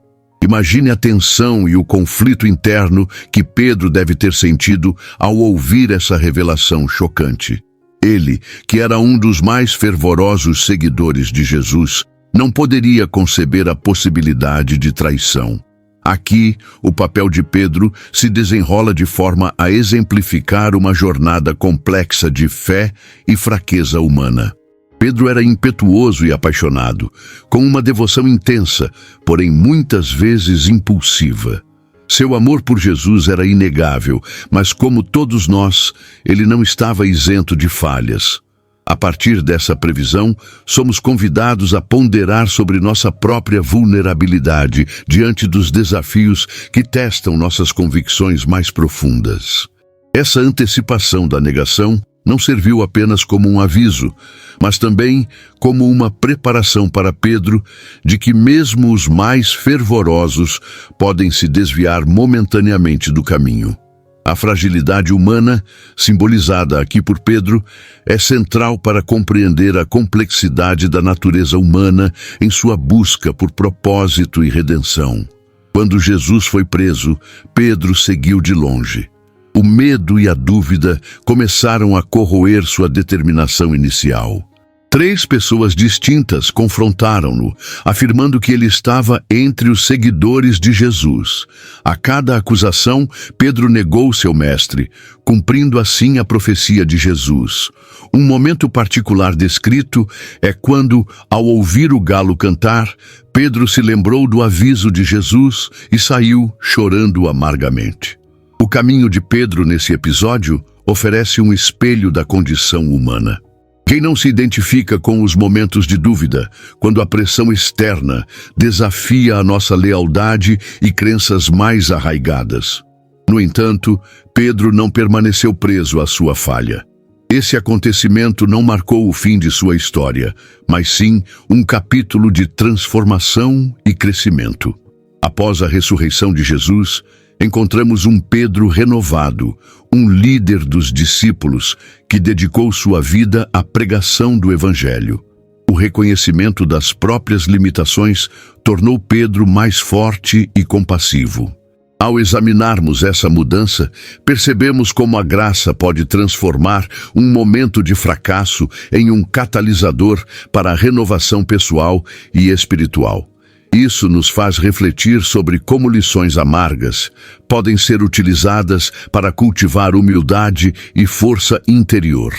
Imagine a tensão e o conflito interno que Pedro deve ter sentido ao ouvir essa revelação chocante. Ele, que era um dos mais fervorosos seguidores de Jesus, não poderia conceber a possibilidade de traição. Aqui, o papel de Pedro se desenrola de forma a exemplificar uma jornada complexa de fé e fraqueza humana. Pedro era impetuoso e apaixonado, com uma devoção intensa, porém muitas vezes impulsiva. Seu amor por Jesus era inegável, mas como todos nós, ele não estava isento de falhas. A partir dessa previsão, somos convidados a ponderar sobre nossa própria vulnerabilidade diante dos desafios que testam nossas convicções mais profundas. Essa antecipação da negação não serviu apenas como um aviso, mas também como uma preparação para Pedro de que mesmo os mais fervorosos podem se desviar momentaneamente do caminho. A fragilidade humana, simbolizada aqui por Pedro, é central para compreender a complexidade da natureza humana em sua busca por propósito e redenção. Quando Jesus foi preso, Pedro seguiu de longe. O medo e a dúvida começaram a corroer sua determinação inicial. 3 pessoas distintas confrontaram-no, afirmando que ele estava entre os seguidores de Jesus. A cada acusação, Pedro negou seu mestre, cumprindo assim a profecia de Jesus. Um momento particular descrito é quando, ao ouvir o galo cantar, Pedro se lembrou do aviso de Jesus e saiu chorando amargamente. O caminho de Pedro nesse episódio oferece um espelho da condição humana. Quem não se identifica com os momentos de dúvida, quando a pressão externa desafia a nossa lealdade e crenças mais arraigadas? No entanto, Pedro não permaneceu preso à sua falha. Esse acontecimento não marcou o fim de sua história, mas sim um capítulo de transformação e crescimento. Após a ressurreição de Jesus, encontramos um Pedro renovado, um líder dos discípulos que dedicou sua vida à pregação do Evangelho. O reconhecimento das próprias limitações tornou Pedro mais forte e compassivo. Ao examinarmos essa mudança, percebemos como a graça pode transformar um momento de fracasso em um catalisador para a renovação pessoal e espiritual. Isso nos faz refletir sobre como lições amargas podem ser utilizadas para cultivar humildade e força interior.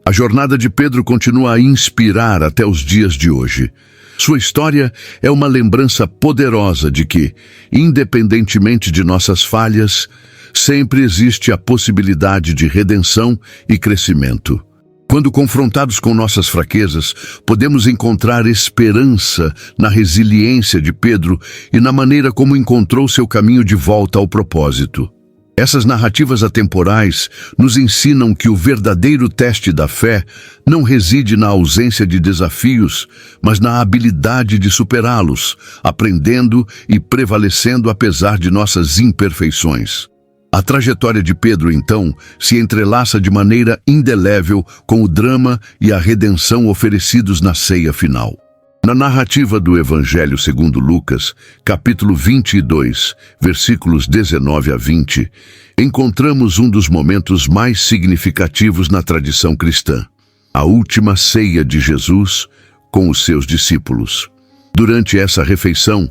A jornada de Pedro continua a inspirar até os dias de hoje. Sua história é uma lembrança poderosa de que, independentemente de nossas falhas, sempre existe a possibilidade de redenção e crescimento. Quando confrontados com nossas fraquezas, podemos encontrar esperança na resiliência de Pedro e na maneira como encontrou seu caminho de volta ao propósito. Essas narrativas atemporais nos ensinam que o verdadeiro teste da fé não reside na ausência de desafios, mas na habilidade de superá-los, aprendendo e prevalecendo apesar de nossas imperfeições. A trajetória de Pedro, então, se entrelaça de maneira indelével com o drama e a redenção oferecidos na ceia final. Na narrativa do Evangelho segundo Lucas, capítulo 22, versículos 19 a 20, encontramos um dos momentos mais significativos na tradição cristã: a última ceia de Jesus com os seus discípulos. Durante essa refeição,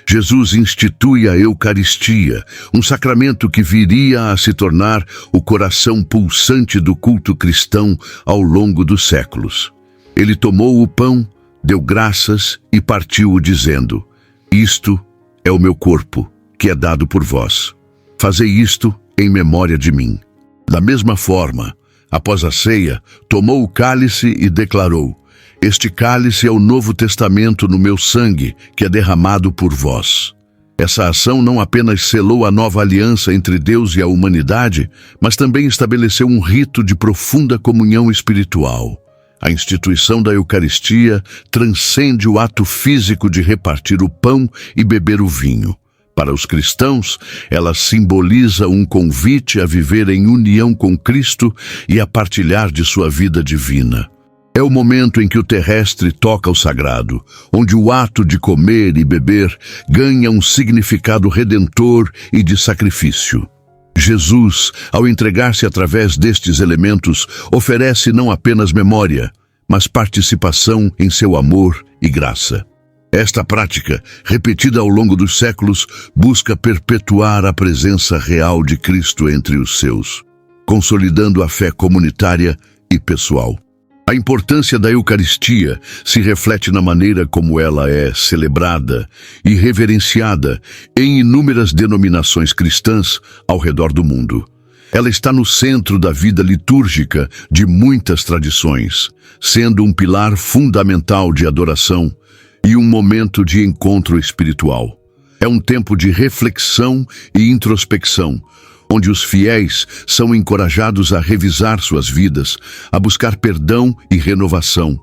Jesus institui a Eucaristia, um sacramento que viria a se tornar o coração pulsante do culto cristão ao longo dos séculos. Ele tomou o pão, deu graças e partiu-o dizendo: "Isto é o meu corpo, que é dado por vós. Fazei isto em memória de mim." Da mesma forma, após a ceia, tomou o cálice e declarou: Este cálice é o novo testamento no meu sangue, que é derramado por vós. Essa ação não apenas selou a nova aliança entre Deus e a humanidade, mas também estabeleceu um rito de profunda comunhão espiritual. A instituição da Eucaristia transcende o ato físico de repartir o pão e beber o vinho. Para os cristãos, ela simboliza um convite a viver em união com Cristo e a partilhar de sua vida divina. É o momento em que o terrestre toca o sagrado, onde o ato de comer e beber ganha um significado redentor e de sacrifício. Jesus, ao entregar-se através destes elementos, oferece não apenas memória, mas participação em seu amor e graça. Esta prática, repetida ao longo dos séculos, busca perpetuar a presença real de Cristo entre os seus, consolidando a fé comunitária e pessoal. A importância da Eucaristia se reflete na maneira como ela é celebrada e reverenciada em inúmeras denominações cristãs ao redor do mundo. Ela está no centro da vida litúrgica de muitas tradições, sendo um pilar fundamental de adoração e um momento de encontro espiritual. É um tempo de reflexão e introspecção, onde os fiéis são encorajados a revisar suas vidas, a buscar perdão e renovação,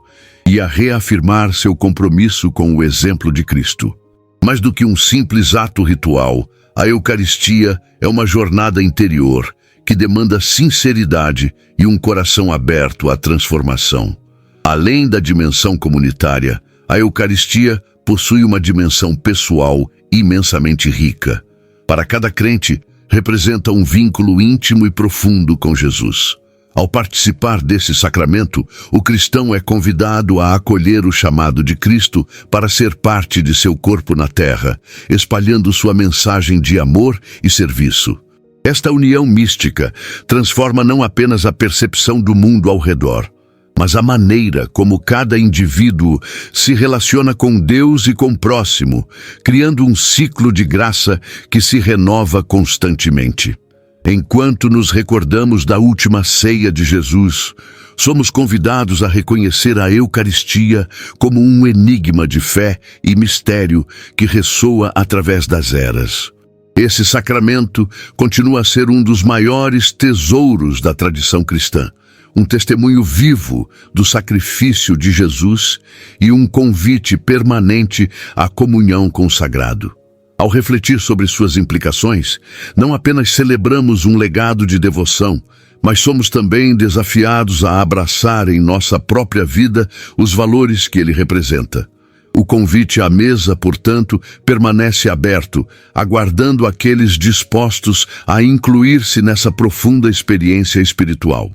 e a reafirmar seu compromisso com o exemplo de Cristo. Mais do que um simples ato ritual, a Eucaristia é uma jornada interior que demanda sinceridade e um coração aberto à transformação. Além da dimensão comunitária, a Eucaristia possui uma dimensão pessoal imensamente rica. Para cada crente, representa um vínculo íntimo e profundo com Jesus. Ao participar desse sacramento, o cristão é convidado a acolher o chamado de Cristo para ser parte de seu corpo na terra, espalhando sua mensagem de amor e serviço. Esta união mística transforma não apenas a percepção do mundo ao redor, mas a maneira como cada indivíduo se relaciona com Deus e com o próximo, criando um ciclo de graça que se renova constantemente. Enquanto nos recordamos da última ceia de Jesus, somos convidados a reconhecer a Eucaristia como um enigma de fé e mistério que ressoa através das eras. Esse sacramento continua a ser um dos maiores tesouros da tradição cristã, um testemunho vivo do sacrifício de Jesus e um convite permanente à comunhão com o sagrado. Ao refletir sobre suas implicações, não apenas celebramos um legado de devoção, mas somos também desafiados a abraçar em nossa própria vida os valores que ele representa. O convite à mesa, portanto, permanece aberto, aguardando aqueles dispostos a incluir-se nessa profunda experiência espiritual.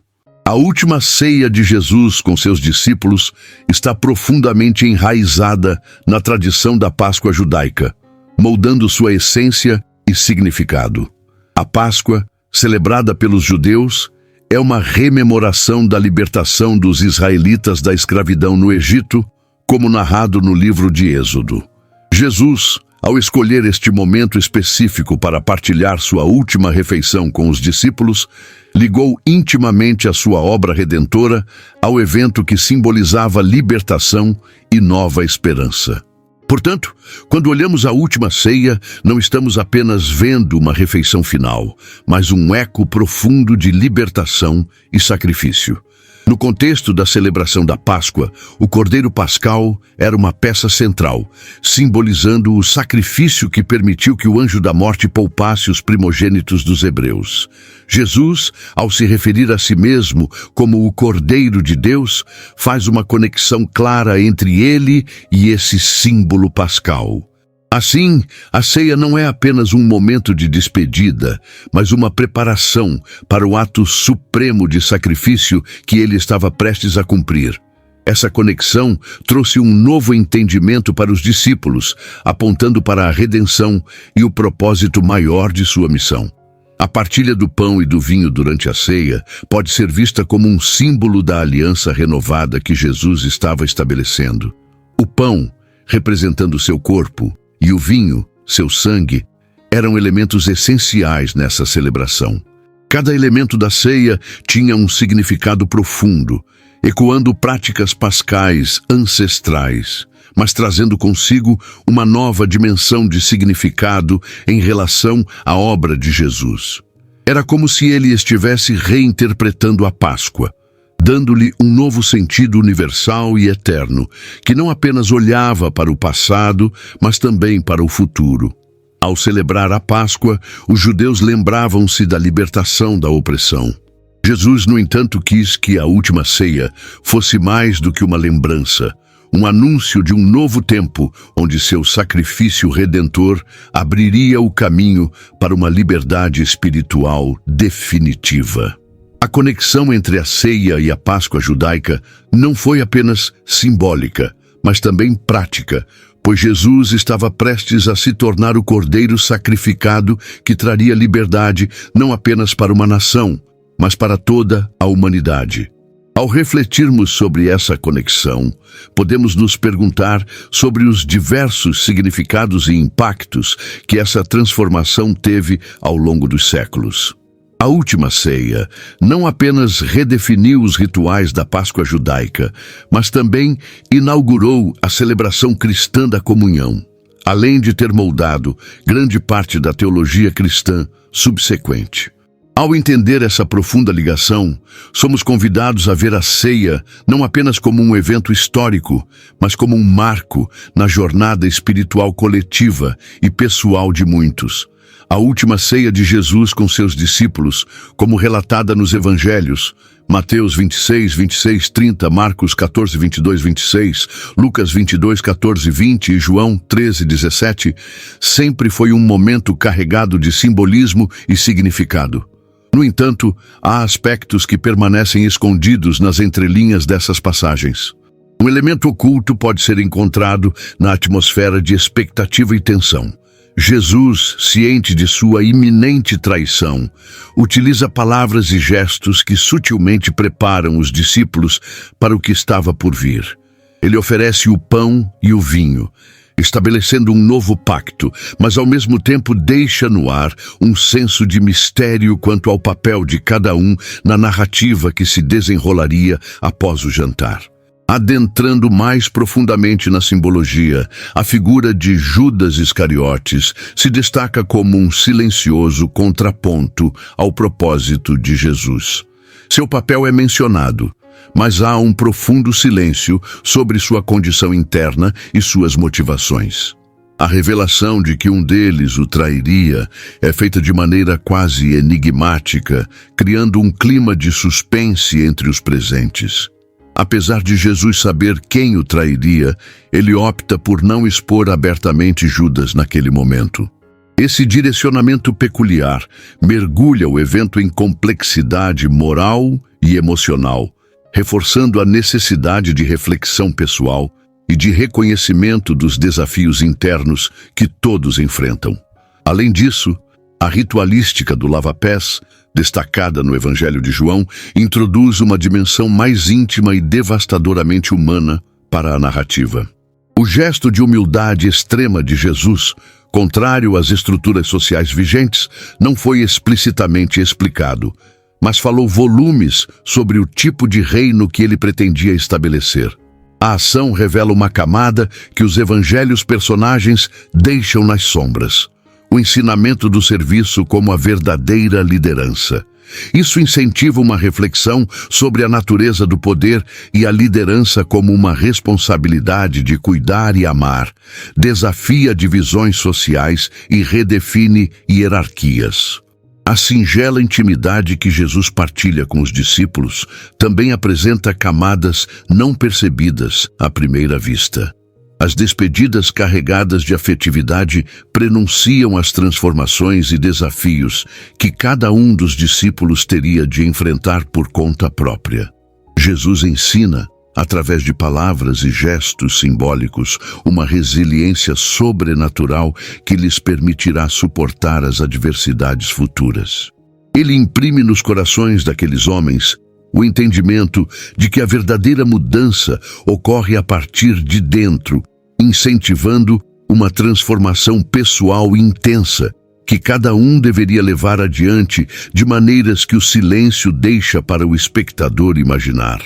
A última ceia de Jesus com seus discípulos está profundamente enraizada na tradição da Páscoa judaica, moldando sua essência e significado. A Páscoa, celebrada pelos judeus, é uma rememoração da libertação dos israelitas da escravidão no Egito, como narrado no livro de Êxodo. Jesus, ao escolher este momento específico para partilhar sua última refeição com os discípulos, ligou intimamente a sua obra redentora ao evento que simbolizava libertação e nova esperança. Portanto, quando olhamos a última ceia, não estamos apenas vendo uma refeição final, mas um eco profundo de libertação e sacrifício. No contexto da celebração da Páscoa, o Cordeiro Pascal era uma peça central, simbolizando o sacrifício que permitiu que o anjo da morte poupasse os primogênitos dos hebreus. Jesus, ao se referir a si mesmo como o Cordeiro de Deus, faz uma conexão clara entre ele e esse símbolo pascal. Assim, a ceia não é apenas um momento de despedida, mas uma preparação para o ato supremo de sacrifício que ele estava prestes a cumprir. Essa conexão trouxe um novo entendimento para os discípulos, apontando para a redenção e o propósito maior de sua missão. A partilha do pão e do vinho durante a ceia pode ser vista como um símbolo da aliança renovada que Jesus estava estabelecendo. O pão, representando seu corpo, e o vinho, seu sangue, eram elementos essenciais nessa celebração. Cada elemento da ceia tinha um significado profundo, ecoando práticas pascais ancestrais, mas trazendo consigo uma nova dimensão de significado em relação à obra de Jesus. Era como se ele estivesse reinterpretando a Páscoa, dando-lhe um novo sentido universal e eterno, que não apenas olhava para o passado, mas também para o futuro. Ao celebrar a Páscoa, os judeus lembravam-se da libertação da opressão. Jesus, no entanto, quis que a última ceia fosse mais do que uma lembrança, um anúncio de um novo tempo, onde seu sacrifício redentor abriria o caminho para uma liberdade espiritual definitiva. A conexão entre a ceia e a Páscoa judaica não foi apenas simbólica, mas também prática, pois Jesus estava prestes a se tornar o cordeiro sacrificado que traria liberdade não apenas para uma nação, mas para toda a humanidade. Ao refletirmos sobre essa conexão, podemos nos perguntar sobre os diversos significados e impactos que essa transformação teve ao longo dos séculos. A última ceia não apenas redefiniu os rituais da Páscoa judaica, mas também inaugurou a celebração cristã da comunhão, além de ter moldado grande parte da teologia cristã subsequente. Ao entender essa profunda ligação, somos convidados a ver a ceia não apenas como um evento histórico, mas como um marco na jornada espiritual coletiva e pessoal de muitos. A última ceia de Jesus com seus discípulos, como relatada nos Evangelhos, Mateus 26, 26, 30, Marcos 14, 22, 26, Lucas 22, 14, 20 e João 13, 17, sempre foi um momento carregado de simbolismo e significado. No entanto, há aspectos que permanecem escondidos nas entrelinhas dessas passagens. Um elemento oculto pode ser encontrado na atmosfera de expectativa e tensão. Jesus, ciente de sua iminente traição, utiliza palavras e gestos que sutilmente preparam os discípulos para o que estava por vir. Ele oferece o pão e o vinho, estabelecendo um novo pacto, mas ao mesmo tempo deixa no ar um senso de mistério quanto ao papel de cada um na narrativa que se desenrolaria após o jantar. Adentrando mais profundamente na simbologia, a figura de Judas Iscariotes se destaca como um silencioso contraponto ao propósito de Jesus. Seu papel é mencionado, mas há um profundo silêncio sobre sua condição interna e suas motivações. A revelação de que um deles o trairia é feita de maneira quase enigmática, criando um clima de suspense entre os presentes. Apesar de Jesus saber quem o trairia, ele opta por não expor abertamente Judas naquele momento. Esse direcionamento peculiar mergulha o evento em complexidade moral e emocional, reforçando a necessidade de reflexão pessoal e de reconhecimento dos desafios internos que todos enfrentam. Além disso, a ritualística do lava-pés, destacada no Evangelho de João, introduz uma dimensão mais íntima e devastadoramente humana para a narrativa. O gesto de humildade extrema de Jesus, contrário às estruturas sociais vigentes, não foi explicitamente explicado, mas falou volumes sobre o tipo de reino que ele pretendia estabelecer. A ação revela uma camada que os evangelhos personagens deixam nas sombras: o ensinamento do serviço como a verdadeira liderança. Isso incentiva uma reflexão sobre a natureza do poder e a liderança como uma responsabilidade de cuidar e amar, desafia divisões sociais e redefine hierarquias. A singela intimidade que Jesus partilha com os discípulos também apresenta camadas não percebidas à primeira vista. As despedidas carregadas de afetividade prenunciam as transformações e desafios que cada um dos discípulos teria de enfrentar por conta própria. Jesus ensina, através de palavras e gestos simbólicos, uma resiliência sobrenatural que lhes permitirá suportar as adversidades futuras. Ele imprime nos corações daqueles homens o entendimento de que a verdadeira mudança ocorre a partir de dentro, incentivando uma transformação pessoal intensa que cada um deveria levar adiante de maneiras que o silêncio deixa para o espectador imaginar.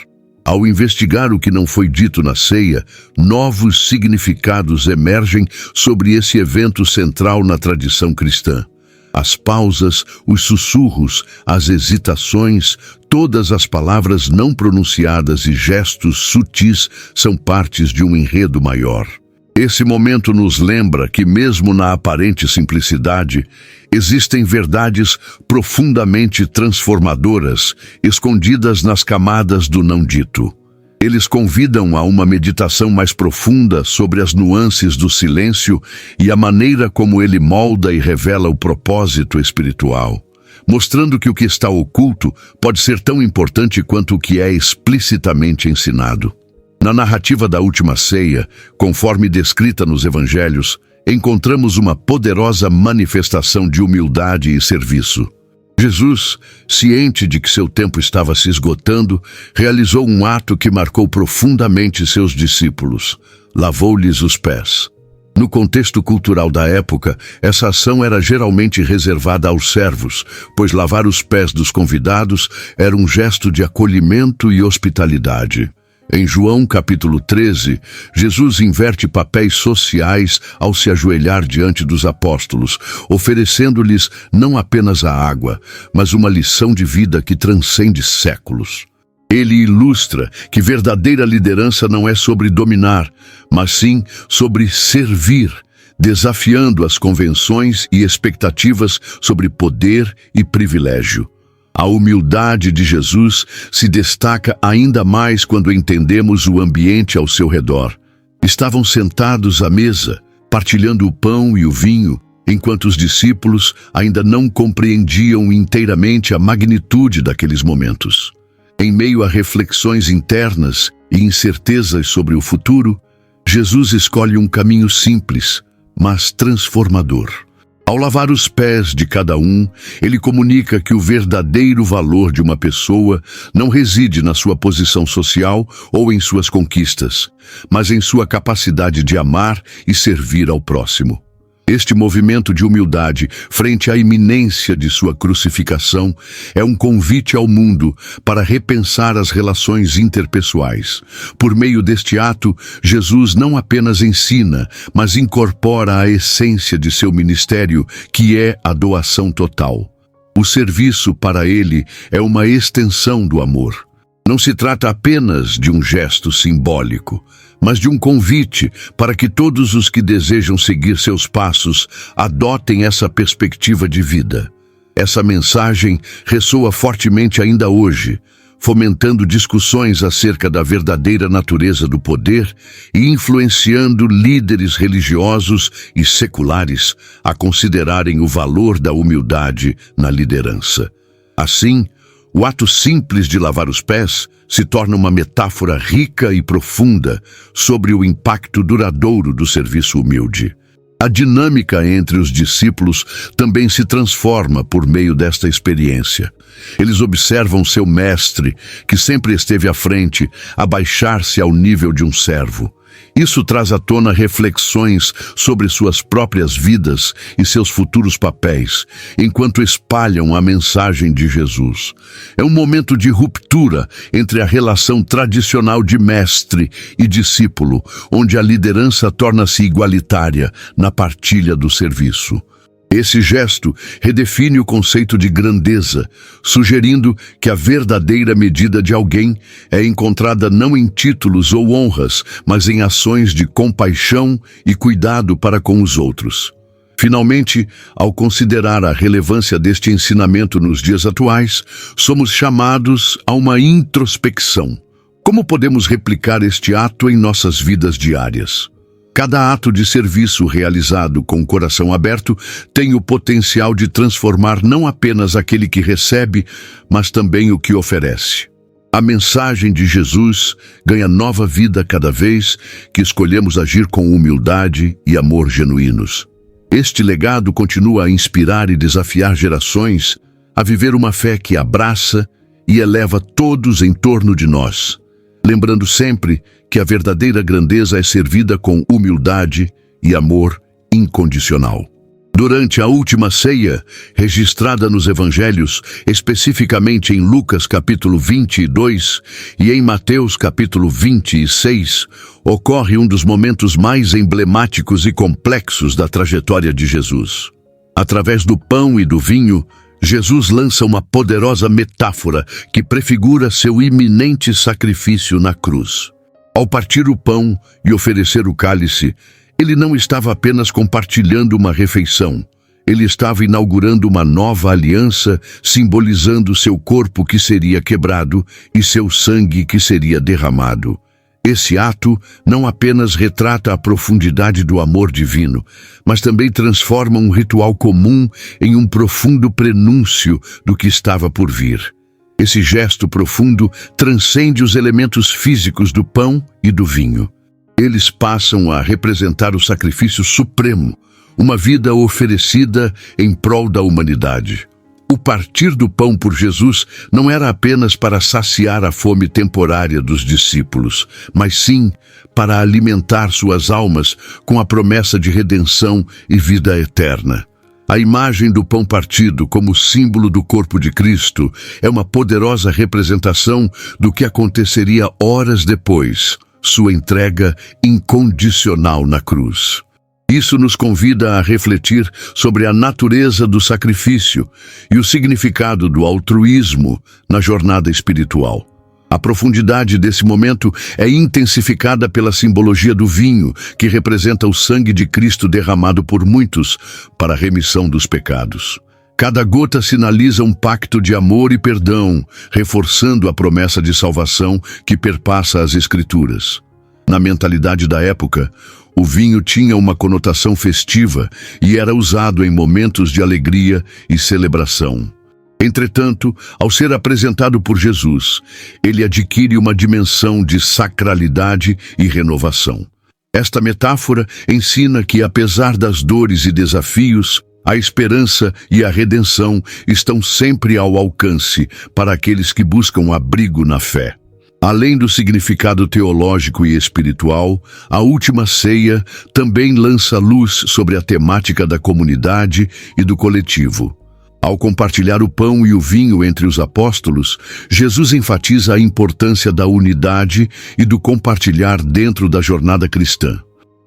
Ao investigar o que não foi dito na ceia, novos significados emergem sobre esse evento central na tradição cristã. As pausas, os sussurros, as hesitações, todas as palavras não pronunciadas e gestos sutis são partes de um enredo maior. Esse momento nos lembra que, mesmo na aparente simplicidade, existem verdades profundamente transformadoras, escondidas nas camadas do não dito. Eles convidam a uma meditação mais profunda sobre as nuances do silêncio e a maneira como ele molda e revela o propósito espiritual, mostrando que o que está oculto pode ser tão importante quanto o que é explicitamente ensinado. Na narrativa da Última Ceia, conforme descrita nos Evangelhos, encontramos uma poderosa manifestação de humildade e serviço. Jesus, ciente de que seu tempo estava se esgotando, realizou um ato que marcou profundamente seus discípulos. Lavou-lhes os pés. No contexto cultural da época, essa ação era geralmente reservada aos servos, pois lavar os pés dos convidados era um gesto de acolhimento e hospitalidade. Em João capítulo 13, Jesus inverte papéis sociais ao se ajoelhar diante dos apóstolos, oferecendo-lhes não apenas a água, mas uma lição de vida que transcende séculos. Ele ilustra que verdadeira liderança não é sobre dominar, mas sim sobre servir, desafiando as convenções e expectativas sobre poder e privilégio. A humildade de Jesus se destaca ainda mais quando entendemos o ambiente ao seu redor. Estavam sentados à mesa, partilhando o pão e o vinho, enquanto os discípulos ainda não compreendiam inteiramente a magnitude daqueles momentos. Em meio a reflexões internas e incertezas sobre o futuro, Jesus escolhe um caminho simples, mas transformador. Ao lavar os pés de cada um, ele comunica que o verdadeiro valor de uma pessoa não reside na sua posição social ou em suas conquistas, mas em sua capacidade de amar e servir ao próximo. Este movimento de humildade frente à iminência de sua crucificação é um convite ao mundo para repensar as relações interpessoais. Por meio deste ato, Jesus não apenas ensina, mas incorpora a essência de seu ministério, que é a doação total. O serviço para ele é uma extensão do amor. Não se trata apenas de um gesto simbólico, mas de um convite para que todos os que desejam seguir seus passos adotem essa perspectiva de vida. Essa mensagem ressoa fortemente ainda hoje, fomentando discussões acerca da verdadeira natureza do poder e influenciando líderes religiosos e seculares a considerarem o valor da humildade na liderança. Assim, o ato simples de lavar os pés se torna uma metáfora rica e profunda sobre o impacto duradouro do serviço humilde. A dinâmica entre os discípulos também se transforma por meio desta experiência. Eles observam seu mestre, que sempre esteve à frente, abaixar-se ao nível de um servo. Isso traz à tona reflexões sobre suas próprias vidas e seus futuros papéis, enquanto espalham a mensagem de Jesus. É um momento de ruptura entre a relação tradicional de mestre e discípulo, onde a liderança torna-se igualitária na partilha do serviço. Esse gesto redefine o conceito de grandeza, sugerindo que a verdadeira medida de alguém é encontrada não em títulos ou honras, mas em ações de compaixão e cuidado para com os outros. Finalmente, ao considerar a relevância deste ensinamento nos dias atuais, somos chamados a uma introspecção. Como podemos replicar este ato em nossas vidas diárias? Cada ato de serviço realizado com o coração aberto tem o potencial de transformar não apenas aquele que recebe, mas também o que oferece. A mensagem de Jesus ganha nova vida cada vez que escolhemos agir com humildade e amor genuínos. Este legado continua a inspirar e desafiar gerações a viver uma fé que abraça e eleva todos em torno de nós, lembrando sempre que a verdadeira grandeza é servida com humildade e amor incondicional. Durante a última ceia, registrada nos evangelhos, especificamente em Lucas capítulo 22 e em Mateus capítulo 26, ocorre um dos momentos mais emblemáticos e complexos da trajetória de Jesus. Através do pão e do vinho, Jesus lança uma poderosa metáfora que prefigura seu iminente sacrifício na cruz. Ao partir o pão e oferecer o cálice, ele não estava apenas compartilhando uma refeição. Ele estava inaugurando uma nova aliança, simbolizando seu corpo que seria quebrado e seu sangue que seria derramado. Esse ato não apenas retrata a profundidade do amor divino, mas também transforma um ritual comum em um profundo prenúncio do que estava por vir. Esse gesto profundo transcende os elementos físicos do pão e do vinho. Eles passam a representar o sacrifício supremo, uma vida oferecida em prol da humanidade. O partir do pão por Jesus não era apenas para saciar a fome temporária dos discípulos, mas sim para alimentar suas almas com a promessa de redenção e vida eterna. A imagem do pão partido como símbolo do corpo de Cristo é uma poderosa representação do que aconteceria horas depois, sua entrega incondicional na cruz. Isso nos convida a refletir sobre a natureza do sacrifício e o significado do altruísmo na jornada espiritual. A profundidade desse momento é intensificada pela simbologia do vinho, que representa o sangue de Cristo derramado por muitos para a remissão dos pecados. Cada gota sinaliza um pacto de amor e perdão, reforçando a promessa de salvação que perpassa as Escrituras. Na mentalidade da época, o vinho tinha uma conotação festiva e era usado em momentos de alegria e celebração. Entretanto, ao ser apresentado por Jesus, ele adquire uma dimensão de sacralidade e renovação. Esta metáfora ensina que, apesar das dores e desafios, a esperança e a redenção estão sempre ao alcance para aqueles que buscam abrigo na fé. Além do significado teológico e espiritual, a última ceia também lança luz sobre a temática da comunidade e do coletivo. Ao compartilhar o pão e o vinho entre os apóstolos, Jesus enfatiza a importância da unidade e do compartilhar dentro da jornada cristã.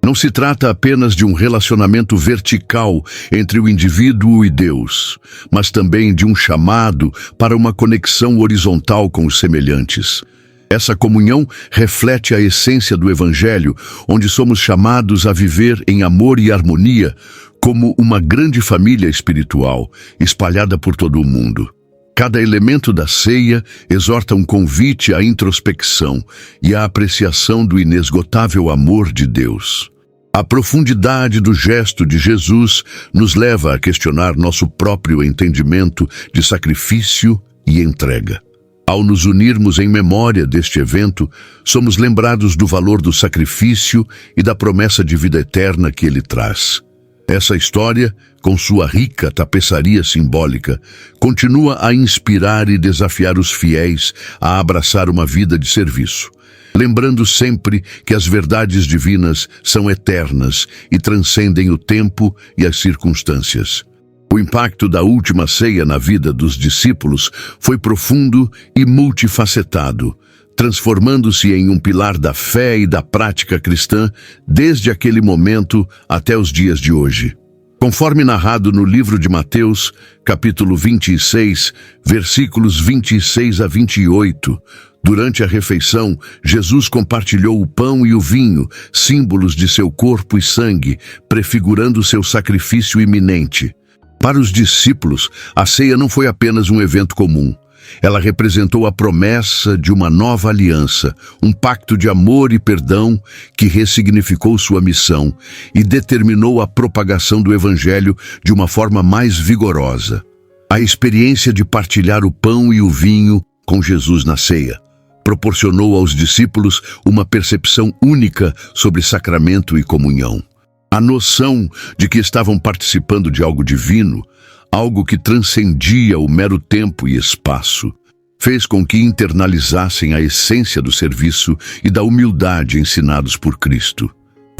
Não se trata apenas de um relacionamento vertical entre o indivíduo e Deus, mas também de um chamado para uma conexão horizontal com os semelhantes. Essa comunhão reflete a essência do Evangelho, onde somos chamados a viver em amor e harmonia, como uma grande família espiritual, espalhada por todo o mundo. Cada elemento da ceia exorta um convite à introspecção e à apreciação do inesgotável amor de Deus. A profundidade do gesto de Jesus nos leva a questionar nosso próprio entendimento de sacrifício e entrega. Ao nos unirmos em memória deste evento, somos lembrados do valor do sacrifício e da promessa de vida eterna que ele traz. Essa história, com sua rica tapeçaria simbólica, continua a inspirar e desafiar os fiéis a abraçar uma vida de serviço, lembrando sempre que as verdades divinas são eternas e transcendem o tempo e as circunstâncias. O impacto da última ceia na vida dos discípulos foi profundo e multifacetado, transformando-se em um pilar da fé e da prática cristã desde aquele momento até os dias de hoje. Conforme narrado no livro de Mateus, capítulo 26, versículos 26 a 28, durante a refeição, Jesus compartilhou o pão e o vinho, símbolos de seu corpo e sangue, prefigurando seu sacrifício iminente. Para os discípulos, a ceia não foi apenas um evento comum. Ela representou a promessa de uma nova aliança, um pacto de amor e perdão que ressignificou sua missão e determinou a propagação do Evangelho de uma forma mais vigorosa. A experiência de partilhar o pão e o vinho com Jesus na ceia proporcionou aos discípulos uma percepção única sobre sacramento e comunhão. A noção de que estavam participando de algo divino, algo que transcendia o mero tempo e espaço, fez com que internalizassem a essência do serviço e da humildade ensinados por Cristo.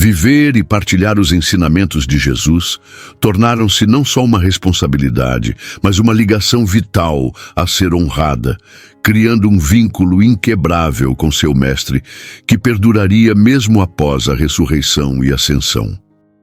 Viver e partilhar os ensinamentos de Jesus tornaram-se não só uma responsabilidade, mas uma ligação vital a ser honrada, criando um vínculo inquebrável com seu mestre, que perduraria mesmo após a ressurreição e ascensão.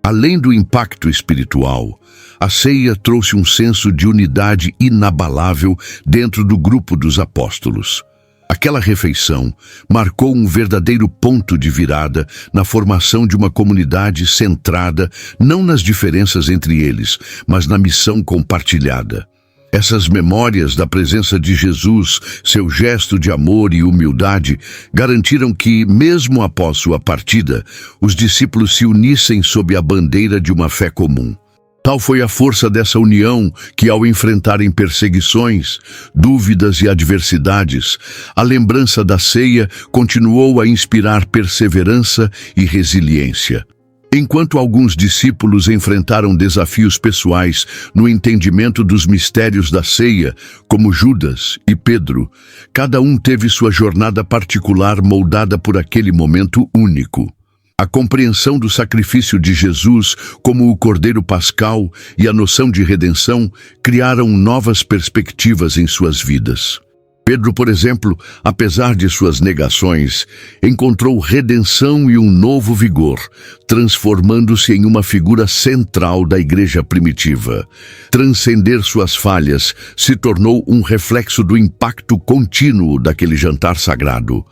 Além do impacto espiritual, a ceia trouxe um senso de unidade inabalável dentro do grupo dos apóstolos. Aquela refeição marcou um verdadeiro ponto de virada na formação de uma comunidade centrada não nas diferenças entre eles, mas na missão compartilhada. Essas memórias da presença de Jesus, seu gesto de amor e humildade, garantiram que, mesmo após sua partida, os discípulos se unissem sob a bandeira de uma fé comum. Tal foi a força dessa união que, ao enfrentarem perseguições, dúvidas e adversidades, a lembrança da ceia continuou a inspirar perseverança e resiliência. Enquanto alguns discípulos enfrentaram desafios pessoais no entendimento dos mistérios da ceia, como Judas e Pedro, cada um teve sua jornada particular moldada por aquele momento único. A compreensão do sacrifício de Jesus como o Cordeiro Pascal e a noção de redenção criaram novas perspectivas em suas vidas. Pedro, por exemplo, apesar de suas negações, encontrou redenção e um novo vigor, transformando-se em uma figura central da igreja primitiva. Transcender suas falhas se tornou um reflexo do impacto contínuo daquele jantar sagrado.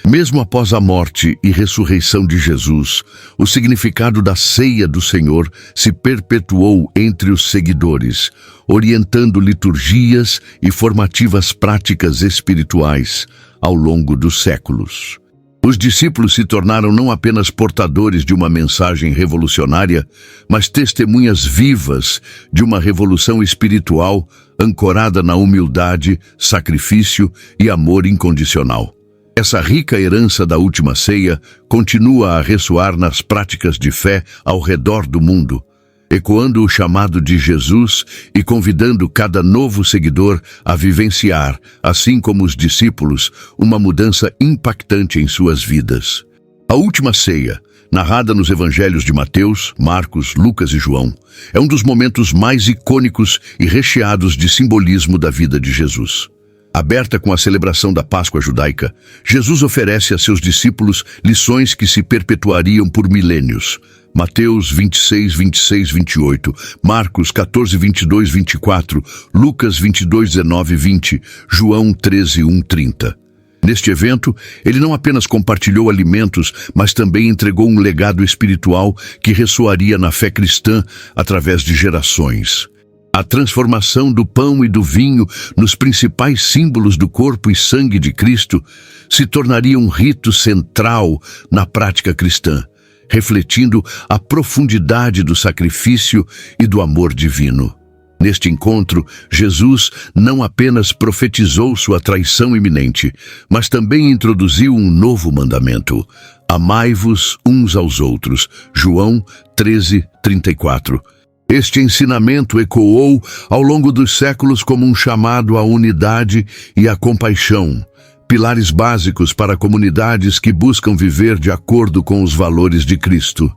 Mesmo após a morte e ressurreição de Jesus, o significado da ceia do Senhor se perpetuou entre os seguidores, orientando liturgias e formativas práticas espirituais ao longo dos séculos. Os discípulos se tornaram não apenas portadores de uma mensagem revolucionária, mas testemunhas vivas de uma revolução espiritual ancorada na humildade, sacrifício e amor incondicional. Essa rica herança da última ceia continua a ressoar nas práticas de fé ao redor do mundo, ecoando o chamado de Jesus e convidando cada novo seguidor a vivenciar, assim como os discípulos, uma mudança impactante em suas vidas. A última ceia, narrada nos evangelhos de Mateus, Marcos, Lucas e João, é um dos momentos mais icônicos e recheados de simbolismo da vida de Jesus. Aberta com a celebração da Páscoa judaica, Jesus oferece a seus discípulos lições que se perpetuariam por milênios. Mateus 26, 26, 28, Marcos 14, 22, 24, Lucas 22, 19, 20, João 13, 1, 30. Neste evento, ele não apenas compartilhou alimentos, mas também entregou um legado espiritual que ressoaria na fé cristã através de gerações. A transformação do pão e do vinho nos principais símbolos do corpo e sangue de Cristo se tornaria um rito central na prática cristã, refletindo a profundidade do sacrifício e do amor divino. Neste encontro, Jesus não apenas profetizou sua traição iminente, mas também introduziu um novo mandamento: amai-vos uns aos outros. João 13, 34. Este ensinamento ecoou ao longo dos séculos como um chamado à unidade e à compaixão, pilares básicos para comunidades que buscam viver de acordo com os valores de Cristo.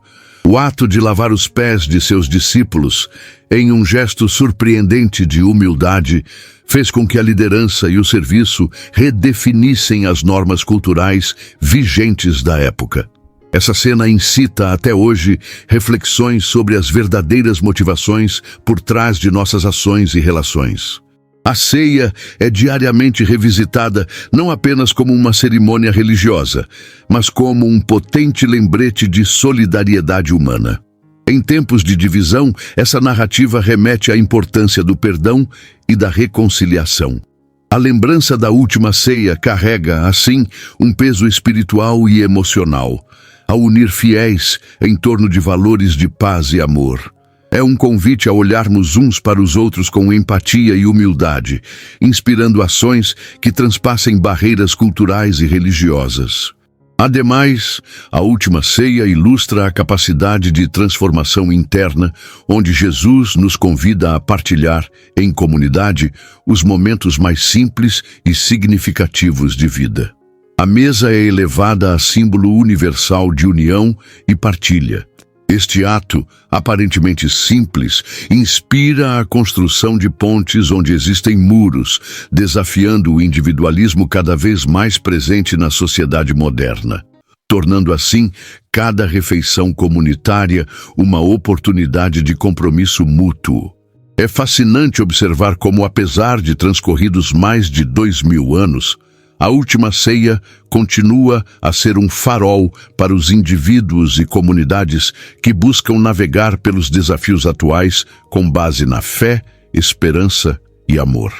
O ato de lavar os pés de seus discípulos, em um gesto surpreendente de humildade, fez com que a liderança e o serviço redefinissem as normas culturais vigentes da época. Essa cena incita até hoje reflexões sobre as verdadeiras motivações por trás de nossas ações e relações. A ceia é diariamente revisitada não apenas como uma cerimônia religiosa, mas como um potente lembrete de solidariedade humana. Em tempos de divisão, essa narrativa remete à importância do perdão e da reconciliação. A lembrança da última ceia carrega, assim, um peso espiritual e emocional, ao unir fiéis em torno de valores de paz e amor. É um convite a olharmos uns para os outros com empatia e humildade, inspirando ações que transpassem barreiras culturais e religiosas. Ademais, a última ceia ilustra a capacidade de transformação interna, onde Jesus nos convida a partilhar, em comunidade, os momentos mais simples e significativos de vida. A mesa é elevada a símbolo universal de união e partilha. Este ato, aparentemente simples, inspira a construção de pontes onde existem muros, desafiando o individualismo cada vez mais presente na sociedade moderna, tornando assim cada refeição comunitária uma oportunidade de compromisso mútuo. É fascinante observar como, apesar de transcorridos mais de 2000 anos, a última ceia continua a ser um farol para os indivíduos e comunidades que buscam navegar pelos desafios atuais com base na fé, esperança e amor.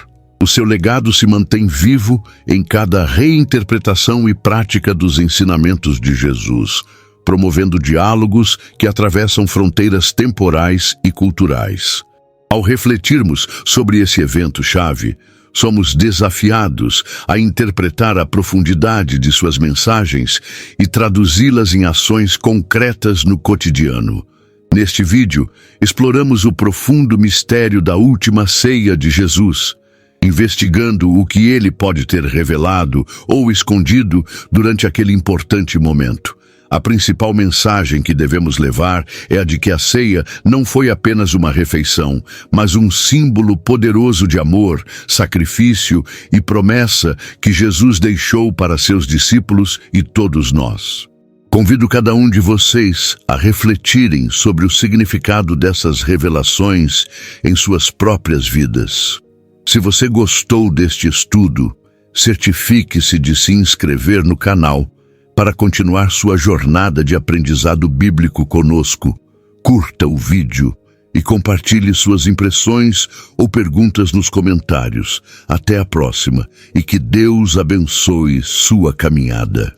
O seu legado se mantém vivo em cada reinterpretação e prática dos ensinamentos de Jesus, promovendo diálogos que atravessam fronteiras temporais e culturais. Ao refletirmos sobre esse evento-chave, somos desafiados a interpretar a profundidade de suas mensagens e traduzi-las em ações concretas no cotidiano. Neste vídeo, exploramos o profundo mistério da última ceia de Jesus, investigando o que ele pode ter revelado ou escondido durante aquele importante momento. A principal mensagem que devemos levar é a de que a ceia não foi apenas uma refeição, mas um símbolo poderoso de amor, sacrifício e promessa que Jesus deixou para seus discípulos e todos nós. Convido cada um de vocês a refletirem sobre o significado dessas revelações em suas próprias vidas. Se você gostou deste estudo, certifique-se de se inscrever no canal para continuar sua jornada de aprendizado bíblico conosco. Curta o vídeo e compartilhe suas impressões ou perguntas nos comentários. Até a próxima e que Deus abençoe sua caminhada.